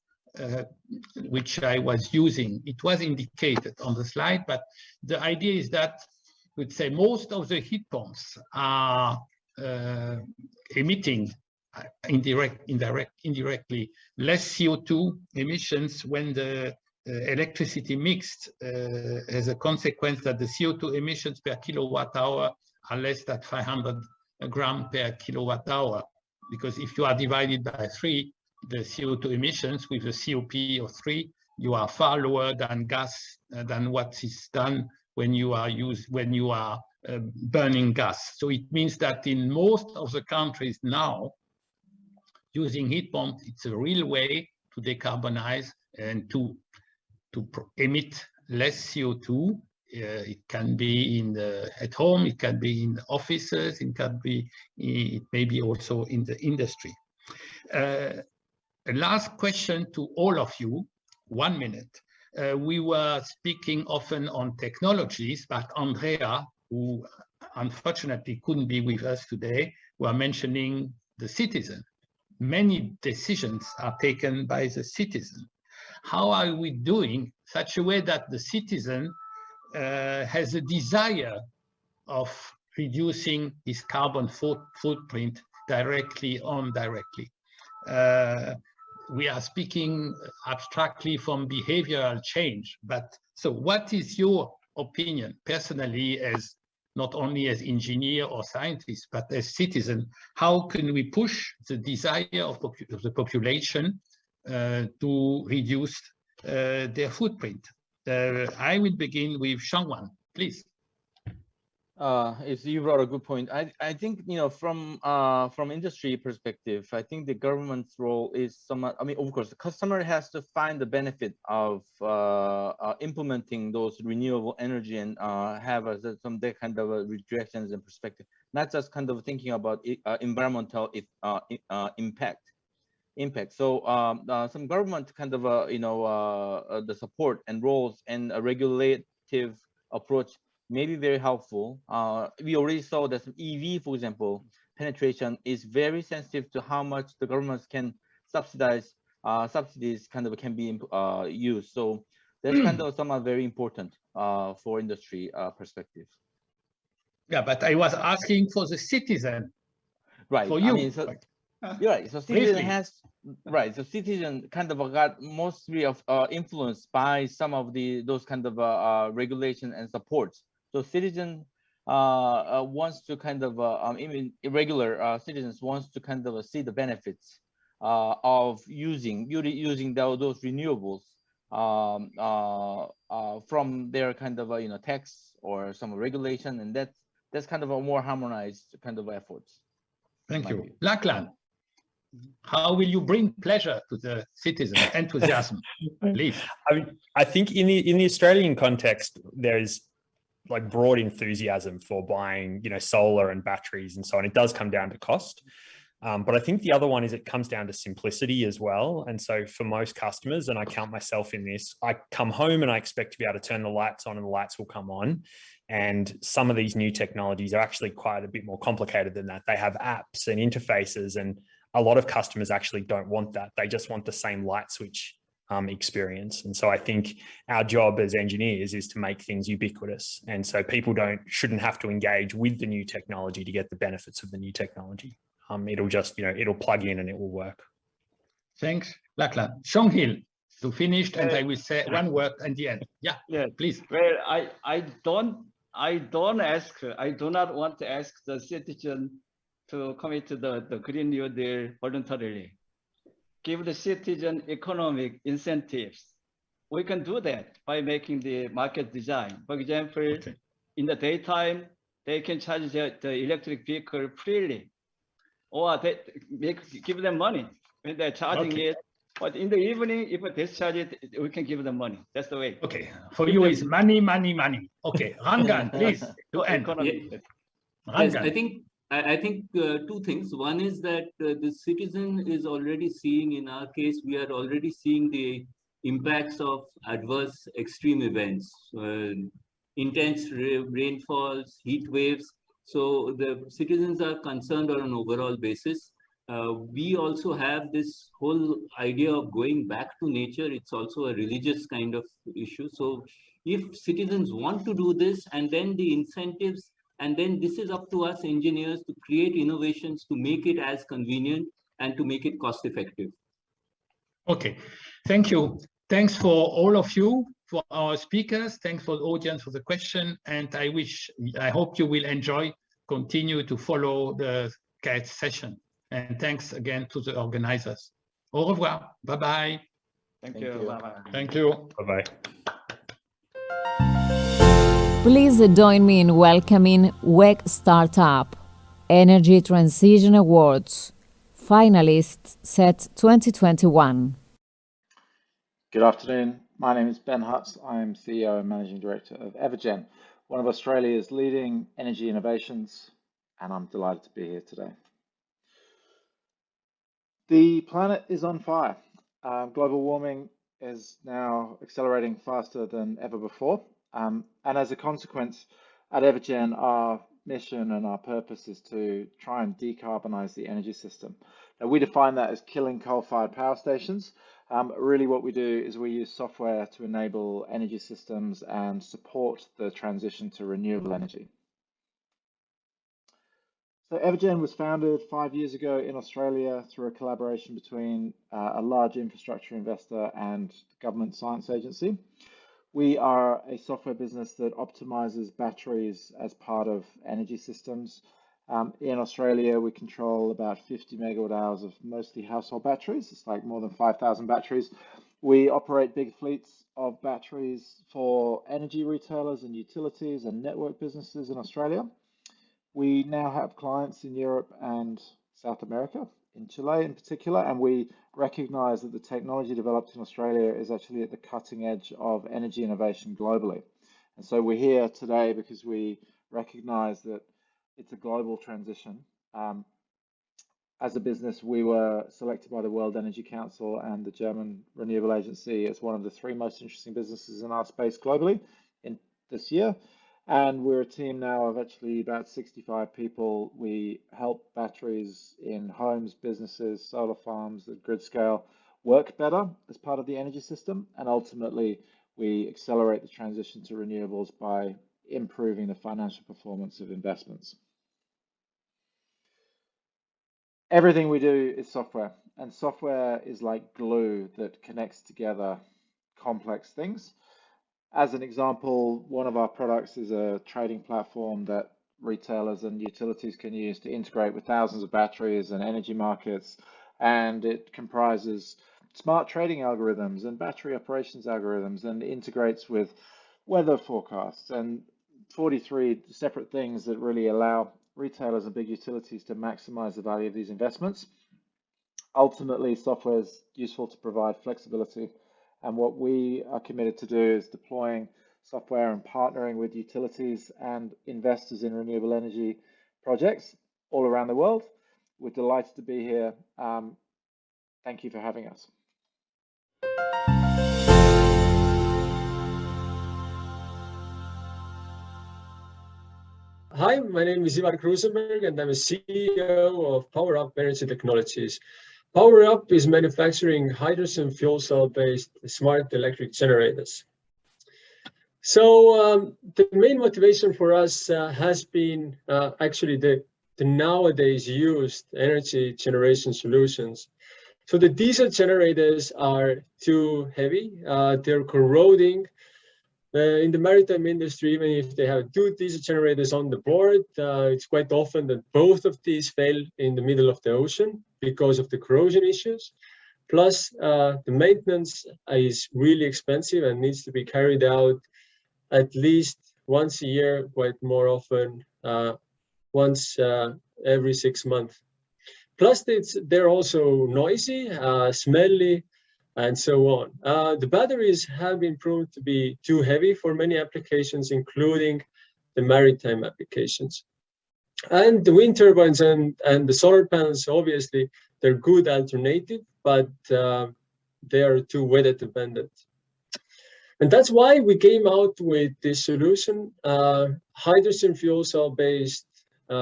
which I was using. It was indicated on the slide, but the idea is that I would say most of the heat pumps are emitting indirectly less CO2 emissions when the electricity mixed as a consequence that the CO2 emissions per kilowatt hour are less than 500 grams per kilowatt hour. Because if you are divided by 3, the CO2 emissions with a COP of 3, you are far lower than gas than what is done when you are burning gas. So it means that in most of the countries now, using heat pumps, it's a real way to decarbonize and to emit less CO2. It can be at home, it can be in the offices, it may be also in the industry. A last question to all of you, 1 minute. We were speaking often on technologies, but Andrea, who unfortunately couldn't be with us today, were mentioning the citizen. Many decisions are taken by the citizen. How are we doing such a way that the citizen has a desire of reducing his carbon footprint directly or indirectly? We are speaking abstractly from behavioral change, but so what is your opinion personally, as not only as engineer or scientist, but as citizen? How can we push the desire of the population to reduce their footprint? I will begin with Shangwan, please. You brought a good point. I think, from industry perspective, I think the government's role is somewhat, of course, the customer has to find the benefit of implementing those renewable energy and have some kind of rejections and perspective, not just kind of thinking about environmental impact. So some government kind of, the support and roles and a regulative approach may be very helpful. We already saw that EV, for example, penetration is very sensitive to how much the governments can subsidies kind of can be used. So that's kind of somewhat very important for industry perspective. Yeah, but I was asking for the citizen. Right. For you. You're right. So citizen So citizen kind of got mostly of influenced by some of those kind of regulation and supports. So citizen wants to kind of even irregular citizens wants to kind of see the benefits of using those renewables from their kind of tax or some regulation, and that's kind of a more harmonized kind of efforts. Thank you. Lachlan, how will you bring pleasure to the citizen, enthusiasm, please? I think in the Australian context, there's like broad enthusiasm for buying, solar and batteries and so on. It does come down to cost. But I think the other one is it comes down to simplicity as well. And so for most customers, and I count myself in this, I come home and I expect to be able to turn the lights on and the lights will come on. And some of these new technologies are actually quite a bit more complicated than that. They have apps and interfaces, and a lot of customers actually don't want that. They just want the same light switch experience. And so I think our job as engineers is to make things ubiquitous. And so people shouldn't have to engage with the new technology to get the benefits of the new technology. It'll just, it'll plug in and it will work. Thanks, Lachlan. Songhil, to finish, and I will say one word at the end. Yeah, please. Well, I do not want to ask the citizen to commit to the Green New Deal voluntarily. Give the citizen economic incentives. We can do that by making the market design. For example, in the daytime, they can charge the electric vehicle freely, or give them money when they're charging it. But in the evening, if we discharge it, we can give them money. That's the way. Okay, for you it's money, money, money. Okay, Rangan, please, to end. Yes, I think two things. One is that the citizen is already seeing, in our case, we are already seeing the impacts of adverse extreme events, intense rainfalls, heat waves. So the citizens are concerned on an overall basis. We also have this whole idea of going back to nature. It's also a religious kind of issue. So if citizens want to do this, and then the incentives, and then this is up to us engineers to create innovations to make it as convenient and to make it cost effective. Okay, thank you. Thanks for all of you, for our speakers. Thanks for the audience for the question. And I hope you will continue to follow the CAETS session. And thanks again to the organizers. Au revoir. Bye-bye. Thank you. Bye-bye. Thank you. Bye-bye. Please join me in welcoming WEC Startup Energy Transition Awards finalists set 2021. Good afternoon. My name is Ben Hutz. I'm CEO and Managing Director of Evergen, one of Australia's leading energy innovations, and I'm delighted to be here today. The planet is on fire. Global warming is now accelerating faster than ever before. And as a consequence, at Evergen, our mission and our purpose is to try and decarbonize the energy system. Now, we define that as killing coal-fired power stations. Really what we do is we use software to enable energy systems and support the transition to renewable energy. So Evergen was founded 5 years ago in Australia through a collaboration between a large infrastructure investor and the government science agency. We are a software business that optimizes batteries as part of energy systems. In Australia, we control about 50 megawatt hours of mostly household batteries. It's like more than 5,000 batteries. We operate big fleets of batteries for energy retailers and utilities and network businesses in Australia. We now have clients in Europe and South America, in Chile in particular, and we recognize that the technology developed in Australia is actually at the cutting edge of energy innovation globally. And so we're here today because we recognize that it's a global transition. As a business, we were selected by the World Energy Council and the German Renewable Agency as one of the 3 most interesting businesses in our space globally in this year. And we're a team now of actually about 65 people. We help batteries in homes, businesses, solar farms at grid scale work better as part of the energy system. And ultimately, we accelerate the transition to renewables by improving the financial performance of investments. Everything we do is software, and software is like glue that connects together complex things. As an example, one of our products is a trading platform that retailers and utilities can use to integrate with thousands of batteries and energy markets, and it comprises smart trading algorithms and battery operations algorithms and integrates with weather forecasts and 43 separate things that really allow retailers and big utilities to maximize the value of these investments. Ultimately, software is useful to provide flexibility, and what we are committed to do is deploying software and partnering with utilities and investors in renewable energy projects all around the world. We're delighted to be here. Thank you for having us. Hi, my name is Ivar Krusenberg, and I'm a CEO of PowerUp Energy Technologies. PowerUp is manufacturing hydrogen fuel cell-based smart electric generators. So the main motivation for us has been actually the nowadays used energy generation solutions. So the diesel generators are too heavy, they're corroding. In the maritime industry, even if they have 2 diesel generators on the board, it's quite often that both of these fail in the middle of the ocean because of the corrosion issues. Plus, the maintenance is really expensive and needs to be carried out at least once a year, quite more often, once every 6 months. Plus, they're also noisy, smelly, and so on. The batteries have been proved to be too heavy for many applications, including the maritime applications. And the wind turbines and the solar panels, obviously, they're good alternative, but they are too weather dependent. And that's why we came out with this solution, hydrogen fuel cell based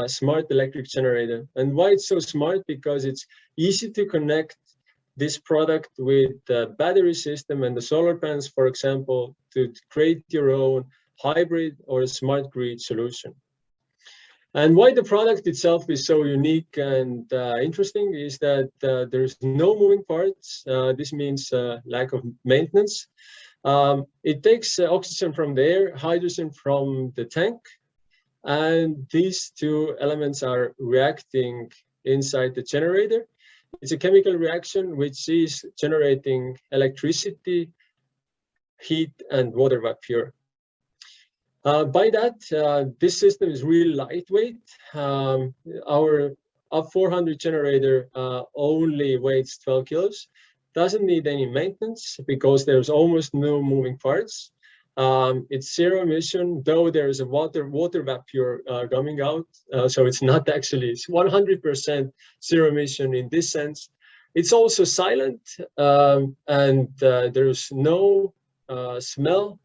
smart electric generator. And why it's so smart? Because it's easy to connect this product with the battery system and the solar panels, for example, to create your own hybrid or a smart grid solution. And why the product itself is so unique and interesting is that there's no moving parts. This means lack of maintenance. It takes oxygen from the air, hydrogen from the tank, and these two elements are reacting inside the generator. It's a chemical reaction which is generating electricity, heat, and water vapor. By that, this system is really lightweight. Our UP 400 generator only weighs 12 kilos. Doesn't need any maintenance because there's almost no moving parts. It's zero emission, though there's a water vapor coming out. So it's not actually, it's 100% zero emission in this sense. It's also silent and there's no smell,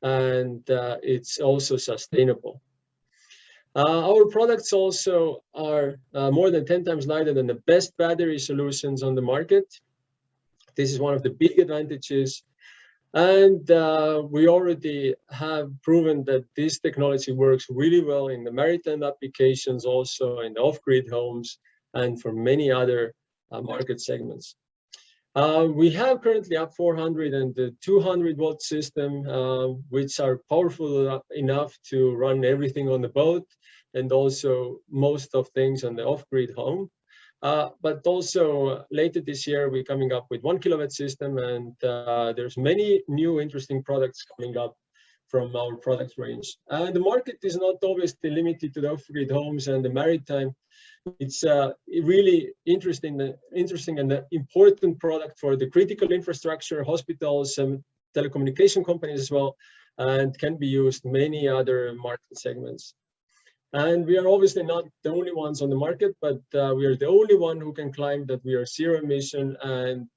and it's also sustainable. Our products also are more than 10 times lighter than the best battery solutions on the market. This is one of the big advantages. And we already have proven that this technology works really well in the maritime applications, also in the off-grid homes, and for many other market segments. We have currently UP 400 and the 200-watt system, which are powerful enough to run everything on the boat and also most of things on the off-grid home. But also later this year, we're coming up with 1 kilowatt system, and there's many new interesting products coming up from our product range. And the market is not obviously limited to the off-grid homes and the maritime. It's a really interesting and important product for the critical infrastructure, hospitals, and telecommunication companies as well, and can be used in many other market segments. And we are obviously not the only ones on the market, but we are the only one who can claim that we are zero emission and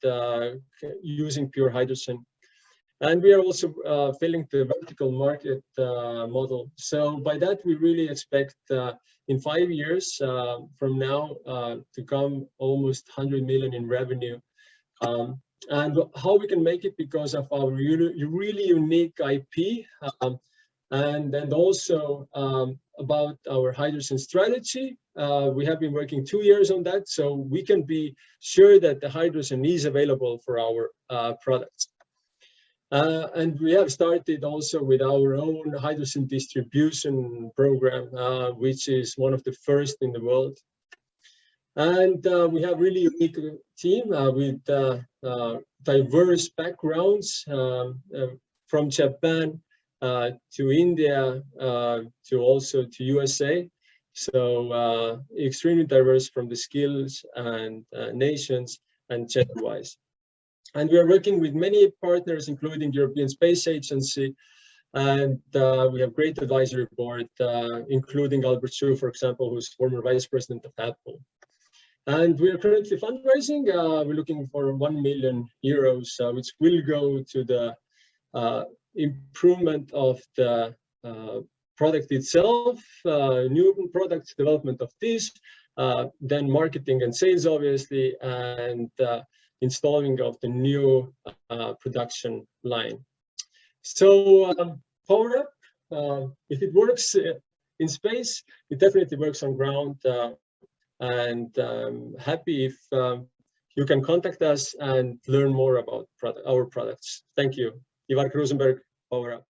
using pure hydrogen. And we are also filling the vertical market model. So by that, we really expect in 5 years from now to come almost 100 million in revenue. And how we can make it because of our really unique IP and also about our hydrogen strategy. We have been working 2 years on that, so we can be sure that the hydrogen is available for our products. And we have started also with our own hydrogen distribution program, which is one of the first in the world. And we have really unique team with diverse backgrounds from Japan to India to also to USA. So extremely diverse from the skills and nations and gender-wise. And we are working with many partners, including the European Space Agency, and we have great advisory board, including Albert Chu, for example, who's former vice president of Apple. And we are currently fundraising. We're looking for 1 million euros, which will go to the improvement of the product itself, new product development of this, then marketing and sales, obviously, and installing of the new production line. So power up, if it works in space, it definitely works on ground. And happy if you can contact us and learn more about our products. Thank you. Ivar Krusenberg, power up.